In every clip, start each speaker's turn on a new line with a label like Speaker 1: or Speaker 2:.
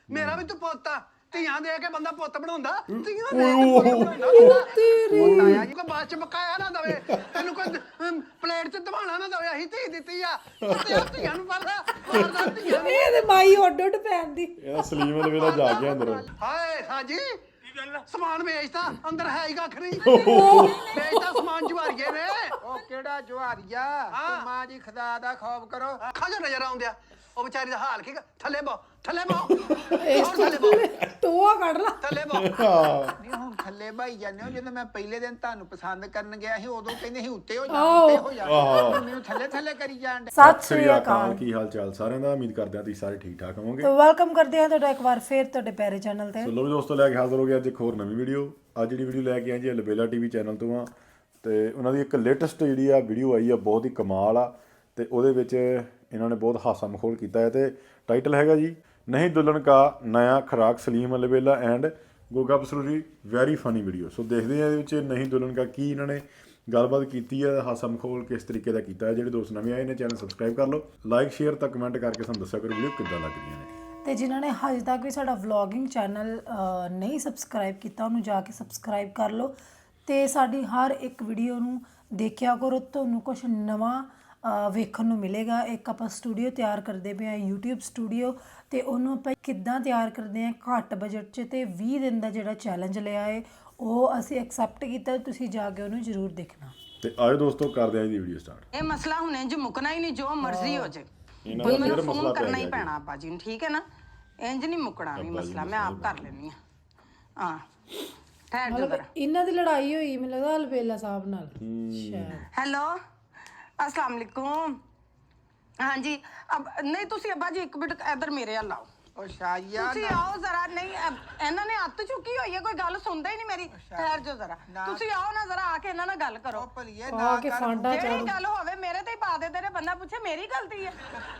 Speaker 1: ਮੇਰਾ ਵੀ ਤੂੰ ਪੁੱਤ ਆ ਧੀਆਂ ਦੇ ਕੇ ਬੰਦਾ ਪੁੱਤ ਬਣਾਉਂਦਾ ਧੀਆਂ ਦੇ ਕੇ ਪੁੱਤ ਬਣਾਉਂਦਾ ਪੁੱਤ ਆਇਆ ਜੀ ਕੋਈ ਬਾਅਦ ਚ ਬਕਾਇਆ ਨਾ ਦਵੇ ਤੈਨੂੰ ਕੋਈ ਪਲੇਟ ਚ ਧਵਾਣਾ ਨਾ ਦਵੇ ਅਸੀਂ ਧੀ ਦਿੱਤੀ ਆ ਤੇ ਧੀਆਂ ਨੂੰ ਮਾਰਦਾ ਧੀਆਂ ਨੂੰ
Speaker 2: ਇਹਦੇ ਮਾਈ ਉੱਡ ਉੱਡ ਪੈਂਦੀ
Speaker 3: ਇਹ ਸਲੀਮ ਵਾਲੇ ਵੇਲਾ ਜਾ ਕੇ ਅੰਦਰ
Speaker 1: ਹਾਏ ਸਾਜੀ ਸਮਾਨ ਵੇਚਤਾ ਅੰਦਰ ਹੈ ਹੀ ਕੱਖ ਨਹੀਂ ਵੇਚਤਾ ਸਮਾਨ ਜਵਾਰੀਏ ਨੇ
Speaker 4: ਉਹ ਕਿਹੜਾ ਜਵਾਰੀਆ ਮਾਂ ਦੀ ਖੁਦਾ ਦਾ ਖੌਫ ਕਰੋ
Speaker 1: ਅੱਖਾਂ 'ਚ ਨਜ਼ਰ ਆਉਂਦਿਆ ਉਹ ਵਿਚਾਰੀ ਦਾ ਹਾਲ ਕੀ ਥੱਲੇ ਬੋ ਥੱਲੇ
Speaker 2: ਟੋਆ ਕੱਢ ਲਾ
Speaker 1: ਥੱਲੇ ਬੋ
Speaker 4: ਨਹੀਂ ਹੁਣ ਥੱਲੇ ਭਾਈ ਜਾਂਦੇ ਹੋ ਜਦੋਂ ਮੈਂ ਪਹਿਲੇ ਦਿਨ ਤੁਹਾਨੂੰ ਪਸੰਦ ਕਰਨ ਗਿਆ ਸੀ ਉਦੋਂ ਕਹਿੰਦੇ ਸੀ ਉੱਤੇ ਹੋ ਜਾ ਉੱਤੇ ਹੋ ਜਾ ਮੈਨੂੰ ਥੱਲੇ ਥੱਲੇ ਕਰੀ ਜਾਣ ਡੇ
Speaker 2: ਸਤਿ ਸ੍ਰੀ ਅਕਾਲ
Speaker 3: ਕੀ ਹਾਲ ਚਾਲ ਸਾਰਿਆਂ ਦਾ ਉਮੀਦ ਕਰਦੇ ਹਾਂ ਤੁਸੀਂ ਸਾਰੇ ਠੀਕ ਠਾਕ ਹੋਵੋਗੇ
Speaker 2: ਤੇ ਵੈਲਕਮ ਕਰਦੇ ਹਾਂ ਤੁਹਾਡਾ ਇੱਕ ਵਾਰ ਫੇਰ ਤੁਹਾਡੇ ਪਿਆਰੇ ਚੈਨਲ ਤੇ
Speaker 3: ਸੋ ਲੋ ਵੀ ਦੋਸਤੋ ਲੈ ਕੇ ਹਾਜ਼ਰ ਹੋ ਗਿਆ ਅੱਜ ਇੱਕ ਹੋਰ ਨਵੀਂ ਵੀਡੀਓ ਅੱਜ ਜਿਹੜੀ ਵੀਡੀਓ ਲੈ ਕੇ ਆਏ ਜੀ ਲਬੇਲਾ ਟੀਵੀ ਚੈਨਲ ਤੋਂ ਆ ਤੇ ਉਹਨਾਂ ਦੀ ਇੱਕ ਲੇਟੈਸਟ ਜਿਹੜੀ ਆ ਵੀਡੀਓ ਆਈ ਆ ਬਹੁਤ ਹੀ ਕਮਾਲ ਆ ਤੇ ਉਹਦੇ ਵਿੱਚ ਇਹਨਾਂ ਨੇ ਬਹੁਤ ਹਾਸਾ ਮਖੌਲ ਕੀਤਾ ਹੈ ਤੇ ਟਾਈਟਲ ਹੈਗਾ ਜੀ ਨਹੀਂ ਦੁਲਹਨ ਕਾ ਨया ਖੁਰਾਕ Salim Albela and Goga Pasroori very funny video so ਦੇਖਦੇ ਆ ਇਹਦੇ ਵਿੱਚ ਨਹੀਂ ਦੁਲਹਨ ਕਾ ਕੀ ਇਹਨਾਂ ਨੇ ਗੱਲਬਾਤ ਕੀਤੀ ਹੈ ਹਾਸਾ ਮਖੌਲ ਕਿਸ ਤਰੀਕੇ ਦਾ ਕੀਤਾ ਹੈ ਜਿਹੜੇ ਦੋਸਤ ਨਵੇਂ ਆਏ ਨੇ ਚੈਨਲ ਸਬਸਕ੍ਰਾਈਬ ਕਰ ਲਓ ਲਾਈਕ ਸ਼ੇਅਰ ਤਾਂ ਕਮੈਂਟ ਕਰਕੇ ਸਾਨੂੰ ਦੱਸਿਆ ਕਰੋ ਵੀਡੀਓ ਕਿੱਦਾਂ ਲੱਗ ਰਹੀਆਂ ਨੇ
Speaker 2: ਤੇ ਜਿਨ੍ਹਾਂ ਨੇ ਹਜੇ ਤੱਕ ਵੀ ਸਾਡਾ ਵਲੌਗਿੰਗ ਚੈਨਲ ਨਹੀਂ ਸਬਸਕ੍ਰਾਈਬ ਕੀਤਾ ਉਹਨੂੰ ਜਾ ਕੇ ਸਬਸਕ੍ਰਾਈਬ ਕਰ ਲਓ ਤੇ ਸਾਡੀ ਹਰ ਇੱਕ ਵੀਡੀਓ ਨੂੰ ਦੇਖਿਆ ਕਰੋ ਤੁਹਾਨੂੰ ਕੁਝ ਨਵਾਂ ਵੇਖਣ ਨੂੰ ਮਿਲੇਗਾ ਇੱਕ ਆਪਾਂ ਸਟੂਡੀਓ ਤਿਆਰ ਕਰਦੇ ਪਏ ਆ YouTube ਸਟੂਡੀਓ ਤੇ ਉਹਨੂੰ ਆਪਾਂ ਕਿੱਦਾਂ ਤਿਆਰ ਕਰਦੇ ਆ ਘੱਟ ਬਜਟ 'ਚ ਤੇ 20 ਦਿਨ ਦਾ ਜਿਹੜਾ ਚੈਲੰਜ ਲਿਆ ਹੈ ਉਹ ਅਸੀਂ ਐਕਸੈਪਟ ਕੀਤਾ ਤੁਸੀਂ ਜਾ ਕੇ ਉਹਨੂੰ ਜ਼ਰੂਰ ਦੇਖਣਾ
Speaker 3: ਤੇ ਆਇਓ ਦੋਸਤੋ ਕਰਦੇ ਆ ਇਹਦੀ ਵੀਡੀਓ ਸਟਾਰਟ
Speaker 5: ਇਹ ਮਸਲਾ ਹੁਣ ਇੰਜ ਮੁੱਕਣਾ ਹੀ ਨਹੀਂ ਜੋ ਮਰਜ਼ੀ ਹੋ ਜੇ
Speaker 3: ਇਹਨਾਂ ਦਾ
Speaker 5: ਮੈਨੂੰ
Speaker 3: ਫਿਰ ਮਸਲਾ
Speaker 5: ਫੋਨ
Speaker 3: ਪੈ
Speaker 5: ਕਰਨਾ ਹੀ
Speaker 3: ਗਿਆ
Speaker 5: ਪੈਣਾ ਆਪਾਂ ਜੀ ਨੂੰ ਠੀਕ ਹੈ ਨਾ ਇੰਜ ਨਹੀਂ ਮੁੱਕਣਾ ਵੀ ਮਸਲਾ ਮੈਂ ਆਪ ਕਰ ਲੈਣੀ ਹਾਂ ਠਹਿਰ ਜਾ ਜ਼ਰਾ
Speaker 2: ਇਹਨਾਂ ਦੀ ਲੜਾਈ ਹੋਈ ਮੈਨੂੰ ਲੱਗਦਾ ਅਲਬੇਲਾ ਸਾਹਿਬ ਨਾਲ ਸ਼ਾਇਦ
Speaker 5: ਹੈਲੋ अस्सलाम वालेकुम हाँ जी अब नहीं तुसी अब्बा जी एक मिनट इधर मेरे हल आओ
Speaker 4: ਉਹ ਸ਼ਾਇਆ
Speaker 5: ਤੁਸੀਂ ਆਓ ਜ਼ਰਾ ਨਹੀਂ ਇਹਨਾਂ ਨੇ ਹੱਥ ਚੁੱਕੀ ਹੋਈ ਹੈ ਕੋਈ ਗੱਲ ਸੁਣਦਾ ਹੀ ਨਹੀਂ ਮੇਰੀ ਠਹਿਰ ਜਾਓ ਜ਼ਰਾ ਤੁਸੀਂ ਆਓ ਨਾ ਜ਼ਰਾ ਆ ਕੇ ਇਹਨਾਂ ਨਾਲ ਗੱਲ ਕਰੋ
Speaker 4: ਉਹ ਭਲੀਏ
Speaker 2: ਆ
Speaker 4: ਨਾ
Speaker 2: ਕੇ
Speaker 4: ਕਰ
Speaker 2: ਫਾਂਡਾ
Speaker 5: ਜਿਹੜੀ ਗੱਲ ਹੋਵੇ ਮੇਰੇ ਤੇ ਹੀ ਪਾ ਦੇ ਤੇਰੇ ਬੰਦਾ ਪੁੱਛੇ ਮੇਰੀ ਗਲਤੀ ਹੈ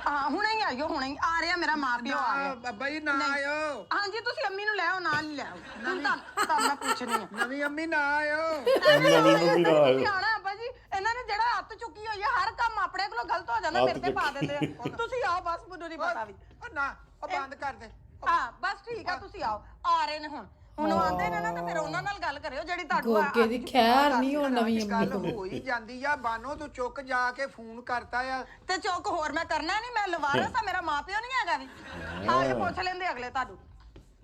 Speaker 5: ਹਾਂ ਹੁਣੇ ਹੀ ਆਇਓ ਹੁਣੇ ਹੀ ਆ ਰਿਹਾ ਮੇਰਾ ਮਾਂ ਪਿਓ ਆ ਰਿਹਾ
Speaker 4: ਬਾਬਾ ਜੀ ਨਾ ਆਇਓ
Speaker 5: ਹਾਂਜੀ ਤੁਸੀਂ ਅੰਮੀ ਨੂੰ ਲੈ ਆਓ ਨਾਲ ਹੀ ਲੈ ਆਓ ਹੁਣ ਤਾਂ ਮੈਂ ਪੁੱਛਣੀ ਆ
Speaker 4: ਨਵੀਂ ਅੰਮੀ ਨਾ ਆਇਓ
Speaker 5: ਆਣਾ ਅੱਬਾ ਜੀ ਇਹਨਾਂ ਨੇ ਜਿਹੜਾ ਹੱਥ ਚੁੱਕੀ ਹੋਈ ਹੈ ਹਰ ਕੰਮ ਆਪਣੇ ਕੋਲੋਂ ਗਲਤ ਹੋ ਜਾਂਦਾ ਮੇਰੇ ਤੇ ਪਾ ਦਿੰਦੇ ਆ ਤੁਸੀਂ ਆਓ ਬਸ ਮੈਨੂੰ ਨਹੀਂ ਪਤਾ ਵੀ
Speaker 4: ਉਹ ਨਾ ਉਹ ਬੰਦ ਕਰ ਦੇ
Speaker 5: ਹਾਂ ਬਸ ਠੀਕ ਆ ਤੁਸੀਂ ਆਓ ਆ ਰਹੇ ਨੇ ਹੁਣ ਆਉਂਦੇ ਨੇ ਨਾ ਤੇ ਫਿਰ ਉਹਨਾਂ ਨਾਲ ਗੱਲ ਕਰਿਓ ਜਿਹੜੀ ਤੁਹਾਨੂੰ
Speaker 2: ਗੋਗੇ ਦੀ ਖੈਰ ਨਹੀਂ ਹੁਣ ਨਵੀਂ
Speaker 4: ਗੱਲ ਹੋ ਹੀ ਜਾਂਦੀ ਆ ਬਾਨੋ ਤੂੰ ਚੁੱਕ ਜਾ ਕੇ ਫੋਨ ਕਰਤਾ ਆ
Speaker 5: ਤੇ ਚੁੱਕ ਹੋਰ ਮੈਂ ਕਰਨਾ ਨਹੀਂ ਮੈਂ ਲਵਾਰਸ ਆ ਮੇਰਾ ਮਾਪਿਓ ਨਹੀਂ ਹੈਗਾ ਵੀ ਆ ਕੇ ਪੁੱਛ ਲੈਂਦੇ ਅਗਲੇ ਤੁਹਾਨੂੰ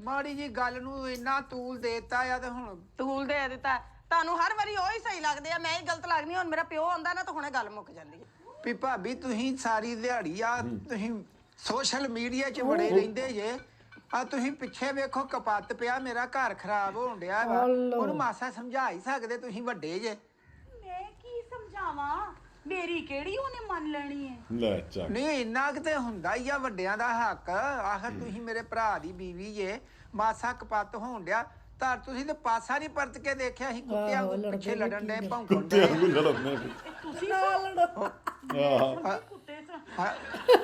Speaker 4: ਮਾੜੀ ਜੀ ਗੱਲ ਨੂੰ ਇੰਨਾ ਤੂਲ ਦੇਤਾ ਆ ਤੇ ਹੁਣ
Speaker 5: ਤੂਲ ਦੇ ਦਿੱਤਾ ਤੁਹਾਨੂੰ ਹਰ ਵਾਰੀ ਉਹੀ ਸਹੀ ਲੱਗਦੇ ਆ ਮੈਂ ਹੀ ਗਲਤ ਲੱਗਦੀ ਹੁਣ ਮੇਰਾ ਪਿਓ ਆਉਂਦਾ ਨਾ ਤਾਂ ਹੁਣੇ ਗੱਲ ਮੁੱਕ ਜਾਂਦੀ ਹੈ
Speaker 4: ਵੀ ਭਾਬੀ ਤੁਸੀਂ ਸਾਰੀ ਦਿਹਾੜੀ ਆ ਤੁਸੀਂ ਸੋਸ਼ਲ ਮੀਡੀਆ 'ਚ ਬੜੇ ਰਹਿੰਦੇ ਜੇ ਆ ਤੁਸੀਂ ਪਿੱਛੇ ਵੇਖੋ ਕਪੱਤ ਪਿਆ ਮੇਰਾ ਘਰ ਖਰਾਬ ਹੋਣ ਡਿਆ ਵਾ ਉਹਨੂੰ ਮਾਸਾ ਸਮਝਾ ਹੀ ਸਕਦੇ ਤੁਸੀਂ ਵੱਡੇ ਜੇ
Speaker 6: ਮੈਂ ਕੀ ਸਮਝਾਵਾਂ ਮੇਰੀ ਕਿਹੜੀ ਉਹਨੇ ਮੰਨ ਲੈਣੀ ਹੈ
Speaker 3: ਲੈ ਚੱਕ
Speaker 4: ਨਹੀਂ ਇੰਨਾ ਕਿਤੇ ਹੁੰਦਾ ਹੀ ਆ ਵੱਡਿਆਂ ਦਾ ਹੱਕ ਆਖਰ ਤੁਸੀਂ ਮੇਰੇ ਭਰਾ ਦੀ ਬੀਵੀ ਜੇ ਮਾਸਾ ਕਪੱਤ ਹੋਣ ਡਿਆ ਤਾਂ ਤੁਸੀਂ ਤੇ ਪਾਸਾ ਨਹੀਂ ਪਰਤ ਕੇ ਦੇਖਿਆ ਸੀ ਕੁੱਤਿਆਂ ਨੂੰ ਪਿੱਛੇ ਲੜਨ ਦੇ ਭੌਂਕਣ ਦੇ
Speaker 6: ਤੁਸੀਂ ਕੁੱਤੇ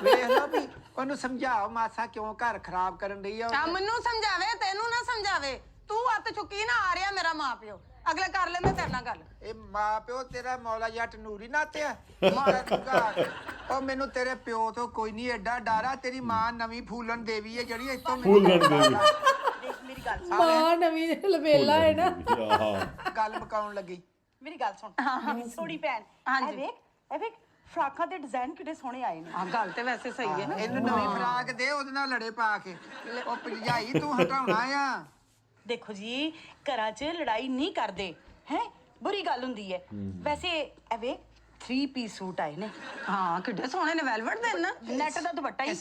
Speaker 4: ਵੇਖ ਲਓ ਵੀ ਉਹਨੂੰ ਸਮਝਾਓ ਮਾਸਾ ਕਿਉਂ ਘਰ ਖਰਾਬ ਕਰਨ ਰਹੀ ਆ
Speaker 5: ਮੈਨੂੰ ਸਮਝਾਵੇ ਤੈਨੂੰ ਨਾ ਸਮਝਾਵੇ ਤੂੰ ਹੱਥ ਚੁੱਕੀ ਨਾ ਆ ਰਿਹਾ ਮੇਰਾ ਮਾਪਿਓ ਅਗਲੇ ਕਰ ਲੈਂਦੇ ਤੇਰੇ ਨਾਲ ਗੱਲ
Speaker 4: ਇਹ ਮਾਂ ਪਿਓ ਤੇਰਾ ਮੌਲਾ ਜੱਟ ਨੂਰੀ ਨਾਤਿਆ ਉਹ ਮੈਨੂੰ ਤੇਰੇ ਪਿਓ ਤੋਂ ਕੋਈ ਨਹੀਂ ਐਡਾ ਡਾਰਾ ਤੇਰੀ ਮਾਂ ਨਵੀਂ ਫੂਲਨ ਦੇਵੀ ਹੈ ਜਿਹੜੀ ਇੱਥੋਂ
Speaker 3: ਫੂਲਨ ਦੇਵੀ
Speaker 6: ਦੇਖ ਮੇਰੀ ਗੱਲ
Speaker 2: ਮਾਂ ਨਵੀਂ ਲਬੇਲਾ ਹੈ ਨਾ
Speaker 4: ਗੱਲ ਮਕਾਉਣ ਲੱਗੀ
Speaker 6: ਮੇਰੀ ਗੱਲ ਸੁਣ ਸੋੜੀ ਭੈਣ
Speaker 5: ਹਾਂਜੀ।
Speaker 6: ਇਹ ਵੇਖ ਫਰਾਕਾਂ ਦੇ ਡਿਜ਼ਾਈਨ ਕਿੱਡੇ ਸੋਹਣੇ ਆਏ ਨੇ
Speaker 5: ਆ ਗੱਲ ਤੇ ਵੈਸੇ ਸਹੀ ਹੈ ਨਾ
Speaker 4: ਇਹਨੂੰ ਨਵੀਂ ਫਰਾਕ ਦੇ ਉਹਦੇ ਨਾਲ ਲੜੇ ਪਾ ਕੇ ਉਹ ਭਜਾਈ ਤੂੰ ਹਟਾਉਣਾ ਆ
Speaker 6: ਦੇਖੋ ਜੀ ਘਰਾਂ 'ਚ ਲੜਾਈ ਨਹੀਂ ਕਰਦੇ ਹੈ ਬੁਰੀ ਗੱਲ ਹੁੰਦੀ ਹੈ ਵੈਸੇ ਇਹ ਵੇਖ 3 ਪੀਸ ਸੂਟ ਆਏ ਨੇ
Speaker 5: ਹਾਂ ਕਿੱਡੇ ਸੋਹਣੇ ਨੇ ਵੈਲਵਟ ਦੇ ਨਾ
Speaker 6: ਨੈਟ ਦਾ ਦੁਪੱਟਾ ਹੀ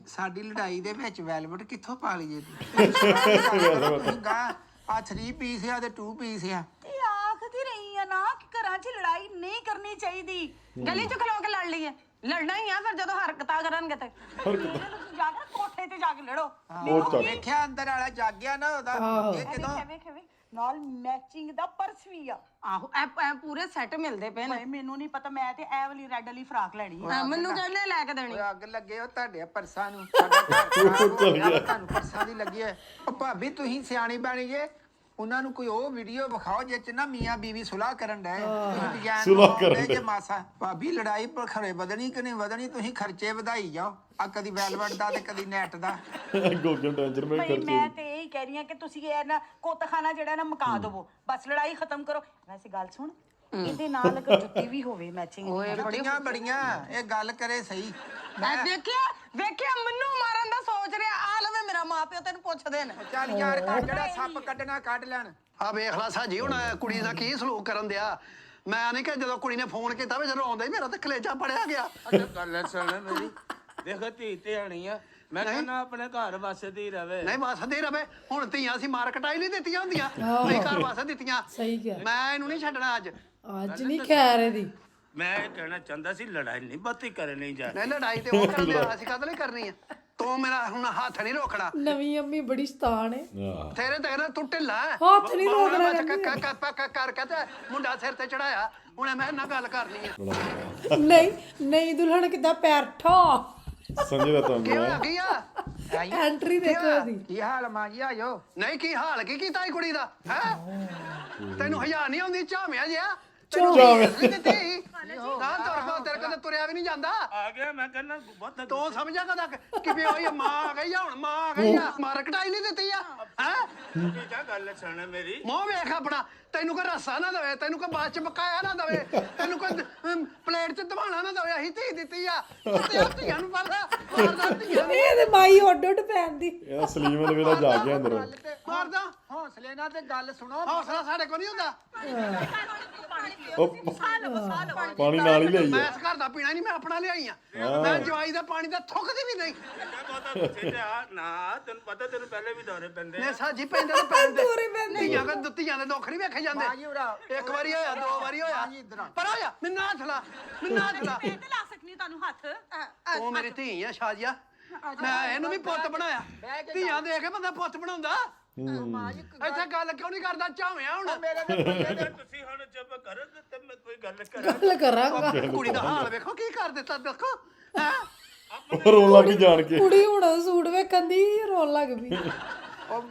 Speaker 4: ਸਾਡੀ ਲੜਾਈ ਦੇ ਵਿੱਚ ਵੈਲਵਟ ਕਿੱਥੋਂ ਪਾ ਲਈਏ ਤੂੰ ਆ 3 ਪੀਸ ਆ ਤੇ 2 ਪੀਸ ਆ
Speaker 6: ਤੇ ਆਖਦੀ ਰਹੀ ਆ ਨਾ ਕਿ ਘਰਾਂ 'ਚ ਲੜਾਈ ਨਹੀਂ ਕਰਨੀ ਚਾਹੀਦੀ
Speaker 5: ਗਲੀ ਚ ਖਲੋ ਕੇ ਲੜ ਲਈਏ ਲੜਨਾ ਹੀ ਆ ਫਿਰ ਜਦੋਂ ਹਰਕਤਾਂ ਕਰਨਗੇ ਤੇ
Speaker 6: ਤੁਸੀਂ ਜਾ ਕੇ ਕੋਠੇ ਤੇ ਜਾ ਕੇ ਲੜੋ
Speaker 4: ਵੇਖਿਆ ਅੰਦਰ ਵਾਲਾ ਜਾਗਿਆ ਨਾ ਉਹਦਾ ਇਹ ਕਿਦੋਂ
Speaker 6: ਵੇਖ ਨਾਲ ਮੈਚਿੰਗ ਦਾ ਪਰਸ ਵੀ ਆ
Speaker 5: ਆਹੋ ਐ ਪੂਰੇ ਸੈੱਟ ਮਿਲਦੇ ਪਏ ਨੇ
Speaker 6: ਮੈਨੂੰ ਨਹੀਂ ਪਤਾ ਮੈਂ ਤੇ ਇਹ ਵਾਲੀ ਰੈੱਡ ਵਾਲੀ ਫਰਾਕ ਲੈਣੀ ਹੈ
Speaker 5: ਮੈਨੂੰ ਕਹਿੰਦੇ ਲੈ ਕੇ ਦੇਣੀ
Speaker 4: ਅੱਗ ਲੱਗੇ ਉਹ ਤੁਹਾਡੇ ਪਰਸਾਂ ਨੂੰ ਸਾਡਾ ਘਰ ਖਰਾਬ ਹੋ ਗਿਆ ਤੁਹਾਨੂੰ ਪਰਸਾਂ ਦੀ ਲੱਗੀ ਹੈ ਉਹ ਭਾਬੀ ਤੁਸੀਂ ਸਿਆਣੀ ਬਣੀ ਜੇ ਉਹਨਾਂ ਨੂੰ ਕੋਈ ਉਹ ਵੀਡੀਓ ਵਿਖਾਓ ਜਿਹ ਚ ਨਾ ਮੀਆਂ ਬੀਵੀ ਸੁਲਾਹ ਕਰਨ ਡਏ
Speaker 3: ਸੁਲਾਹ ਕਰਨ
Speaker 4: ਜੇ ਮਾਸਾ ਭਾਬੀ ਲੜਾਈ ਪਰ ਖਰੇ ਵਧਣੀ ਕਿ ਨਹੀਂ ਵਧਣੀ ਤੁਸੀਂ ਖਰਚੇ ਵਧਾਈ ਜਾਓ ਆ ਕਦੀ ਵੈਲਵਟ ਦਾ ਤੇ ਕਦੀ ਨੈਟ ਦਾ
Speaker 3: ਗੋਗਨ ਟੈਂਸ਼ਨ ਮੈਂ
Speaker 6: ਭਾਈ
Speaker 3: ਖਰਚੇ
Speaker 6: ਮੈਂ ਤੇ ਇਹੀ ਕਹਿ ਰਹੀ ਹਾਂ ਕਿ ਤੁਸੀਂ ਇਹ ਨਾ ਕੋਤਖਾਨਾ ਜਿਹੜਾ ਨਾ ਮੁਕਾ ਦਵੋ ਬਸ ਲੜਾਈ ਖਤਮ ਕਰੋ ਵੈਸੇ ਗੱਲ ਸੁਣ ਇਹਦੇ ਨਾਲ ਅਗਰ ਜੁੱਤੀ ਵੀ ਹੋਵੇ ਮੈਚਿੰਗ
Speaker 4: ਜੁੱਤੀਆਂ ਬੜੀਆਂ ਇਹ ਗੱਲ ਕਰੇ ਸਹੀ
Speaker 5: ਮੈਂ ਵੇਖਿਆ ਮੈਨੂੰ ਮਾਰਨ ਦਾ ਸੋਚ ਰਿਹਾ ਆ ਲਵੇ ਮੇਰਾ ਮਾਪਿਓ ਤੈਨੂੰ ਪੁੱਛਦੇ ਨੇ
Speaker 4: ਚੱਲ ਯਾਰ ਜਿਹੜਾ ਸੱਪ ਕੱਢਣਾ ਕੱਢ ਲੈਣ
Speaker 1: ਆ ਵੇਖ ਲਾ ਸਾਜੀ ਹੁਣ ਕੁੜੀ ਦਾ ਕੀ ਸਲੂਕ ਕਰਨ ਦਿਆ ਮੈਂ ਨਹੀਂ ਕਿ ਜਦੋਂ ਕੁੜੀ ਨੇ ਫੋਨ ਕੀਤਾ ਵੀ ਜਦੋਂ ਆਉਂਦਾ ਹੀ ਮੇਰਾ ਤਾਂ ਕਲੇਜਾ ਪੜਿਆ ਗਿਆ
Speaker 7: ਅੱਛਾ ਗੱਲ ਸੁਣ ਮੇਰੀ ਦੇਖ ਧੀ ਧਿਆਣੀ ਆ ਮੈਂ ਕਹਿੰਦਾ ਆਪਣੇ ਘਰ ਵਸਦੀ ਰਵੇ
Speaker 1: ਨਹੀਂ ਵਸਦੀ ਰਵੇ ਹੁਣ ਧੀਆਂ ਅਸੀਂ ਮਾਰ ਕਟਾਈ ਨਹੀਂ ਦਿੱਤੀਆਂ ਹੁੰਦੀਆਂ ਨਹੀਂ ਘਰ ਵਸ ਦਿੱਤੀਆਂ
Speaker 2: ਸਹੀ ਕਿਹਾ
Speaker 1: ਮੈਂ ਇਹਨੂੰ ਨਹੀਂ ਛੱਡਣਾ ਅੱਜ
Speaker 2: ਅੱਜ ਨਹੀਂ ਖੈਰ ਇਹਦੀ
Speaker 7: ਮੈਂ ਇਹ ਕਹਿਣਾ ਚਾਹੁੰਦਾ ਸੀ ਲੜਾਈ ਨਹੀਂ ਬੱਤੀ ਕਰਨੀ ਜਾ
Speaker 1: ਨਹੀਂ ਲੜਾਈ ਤੇ ਉਹ ਕਰਦੇ ਆ ਅਸੀਂ ਕਦ ਲਈ ਕਰਨੀ ਆ ਤੂੰ ਮੇਰਾ ਹੁਣ ਹੱਥ ਨਹੀਂ ਰੋਕਣਾ
Speaker 2: ਨਵੀਂ ਅੰਮੀ ਬੜੀ ਸ਼ਤਾਨ ਹੈ
Speaker 1: ਤੇਰੇ ਤੇ ਨਾ ਤੂੰ ਢਿੱਲਾ ਹੈ।
Speaker 2: ਹੱਥ ਨੀ ਰੋਕਣਾ
Speaker 1: ਕਰ ਕੇ ਤੇ ਮੁੰਡਾ ਸਿਰ ਤੇ ਚੜਾਇਆ ਹੁਣ ਮੈਂ ਇਹਨਾਂ ਗੱਲ ਕਰਨੀ ਆ
Speaker 2: ਨਹੀਂ ਨਹੀਂ ਦੁਲਹਨ ਕਿੱਦਾਂ ਪੈਰ ਠਾ
Speaker 3: ਸੰਜੇ ਦਾ ਤੰਗ
Speaker 1: ਕੀ ਹੋਇਆ ਕੀ ਆ
Speaker 2: ਐਂਟਰੀ ਦੇਖੋ ਇਹਦੀ
Speaker 4: ਕੀ ਹਾਲ ਮਾਂ ਜੀ ਆਜੋ
Speaker 1: ਨਹੀਂ ਕੀ ਹਾਲ ਕੀ ਕੀਤਾ ਇਹ ਕੁੜੀ ਦਾ ਹੈ ਤੈਨੂੰ ਹਜ਼ਾਰ ਨਹੀਂ ਆਉਂਦੀ ਝਾਮਿਆ ਜਿਆ
Speaker 3: ਝਾਮਿਆ।
Speaker 1: ਦਿੱਤੀ ਨਾ ਤੁਰ ਪਾ ਤੇਰੇ ਕੋਲ ਤੁਰਿਆ ਵੀ ਨਹੀਂ ਜਾਂਦਾ
Speaker 7: ਆ ਗਿਆ ਮੈਂ ਕਹਿੰਦਾ ਬਹੁਤ
Speaker 1: ਤੂੰ ਸਮਝਿਆ ਕਦਾ ਕਿ ਵੀ ਉਹ ਮਾਂ ਆ ਗਈ ਆ ਹੁਣ ਮਾਂ ਆ ਗਈ ਆ ਮਾਰ ਕਟਾਈ ਨਹੀਂ ਦਿੱਤੀ ਆ ਹੈ
Speaker 7: ਕੀ ਗੱਲ ਸੁਣ ਮੇਰੀ
Speaker 1: ਮੂੰਹ ਵੇਖ ਆਪਣਾ ਤੈਨੂੰ ਕੋਈ ਰਸਾ ਨਾ ਦਵੇ ਤੈਨੂੰ ਕੋਈ ਬਾਅਦ ਚ ਬਕਾਇਆ ਨਾ ਦਵੇ ਤੈਨੂੰ ਕੋਈ ਪਲੇਟ ਚ ਦਵਾਣਾ ਨਾ ਦਵੇ ਅਸੀਂ ਧੀ ਦਿੱਤੀ ਆ ਤੇ ਧੀਆਂ ਨੂੰ ਮਾਰਦਾ ਧੀਆਂ ਨੂੰ
Speaker 2: ਇਹਦੇ ਮਾਈ ਉੱਡ ਉੱਡ ਪੈਂਦੀ
Speaker 3: ਇਹ ਸਲੀਮ ਦੇ ਵੇਲਾ ਜਾ ਕੇ ਅੰਦਰ
Speaker 1: ਮਾਰਦਾ
Speaker 4: ਹੌਸਲੇ ਨਾਲ ਤੇ ਗੱਲ ਸੁਣੋ
Speaker 1: ਹੌਸਲਾ ਸਾਡੇ ਕੋਲ ਨਹੀਂ ਹੁੰਦਾ
Speaker 3: ਉਹ ਪਾਣੀ ਨਾਲ ਹੀ ਲਈ
Speaker 1: ਮੈਂ
Speaker 3: ਆ
Speaker 1: ਇਸ ਘਰ ਦਾ ਪੀਣਾ ਨਹੀਂ ਮੈਂ ਆਪਣਾ ਲਿਆਈ ਆ ਮੈਂ ਜਵਾਈ ਦਾ ਪਾਣੀ ਤਾਂ ਥੁੱਕਦੀ ਵੀ ਨਹੀਂ
Speaker 7: ਬਹੁਤਾ ਗੁੱਸੇ ਜਾ ਨਾ ਤੈਨੂੰ ਪਤਾ ਤੈਨੂੰ ਪਹਿਲੇ ਵੀ ਦੌਰੇ ਪੈਂਦੇ
Speaker 1: ਨੇ ਸਾਜੀ ਪੈਂਦੇ ਤੇ ਪੈਂਦੇ
Speaker 2: ਦੌਰੇ ਪੈਂਦੇ।
Speaker 1: ਧੀਆਂ ਕੋ ਦਿੱਤੀਆਂ ਦੇ ਦੁੱਖ ਨਹੀਂ ਵੇਖੇ ਜਾਂਦੇ
Speaker 4: ਮਾਂ ਜੀ ਉਰਾ
Speaker 1: ਇੱਕ ਵਾਰੀ ਹੋਇਆ ਦੋ ਵਾਰੀ ਹੋਇਆ ਪਰ ਆ ਜਾ ਮੈਨੂੰ ਹੱਥ ਲਾ ਮੈਨੂੰ ਹੱਥ ਲਾ
Speaker 6: ਤੇ ਲਾ ਸਕਨੀ ਤੁਹਾਨੂੰ ਹੱਥ
Speaker 1: ਉਹ ਮੇਰੀ ਧੀ ਆ ਸ਼ਾਜੀਆ ਮੈਂ ਇਹਨੂੰ ਵੀ ਪੁੱਤ ਬਣਾਇਆ ਧੀਆਂ ਦੇ ਕੇ ਬੰਦਾ ਪੁੱਤ ਬਣਾਉਂਦਾ ਇੱਥੇ ਗੱਲ ਕਿਉਂ ਨਹੀਂ ਕਰਦਾ ਝਾਵਿਆ ਹੁਣ
Speaker 4: ਮੇਰੇ ਦੇ ਪੱਲੇ ਦੇ
Speaker 7: ਤੁਸੀਂ ਹੁਣ ਚੁੱਪ ਕਰੋ ਤੇ ਮੈਂ ਕੋਈ ਗੱਲ ਕਰਾਂ
Speaker 2: ਗੱਲ ਕਰਾਂਗਾ
Speaker 1: ਕੁੜੀ ਦਾ ਹਾਲ ਵੇਖੋ ਕੀ ਕਰ ਦਿੱਤਾ ਦੇਖੋ ਹੈ
Speaker 3: ਰੋਣ ਲੱਗ ਜਾਣ ਕੇ
Speaker 2: ਕੁੜੀ ਹੁਣ ਸੂਟ ਵੇਖਣ ਦੀ ਰੋਣ ਲੱਗ ਪਈ
Speaker 4: ਉਹ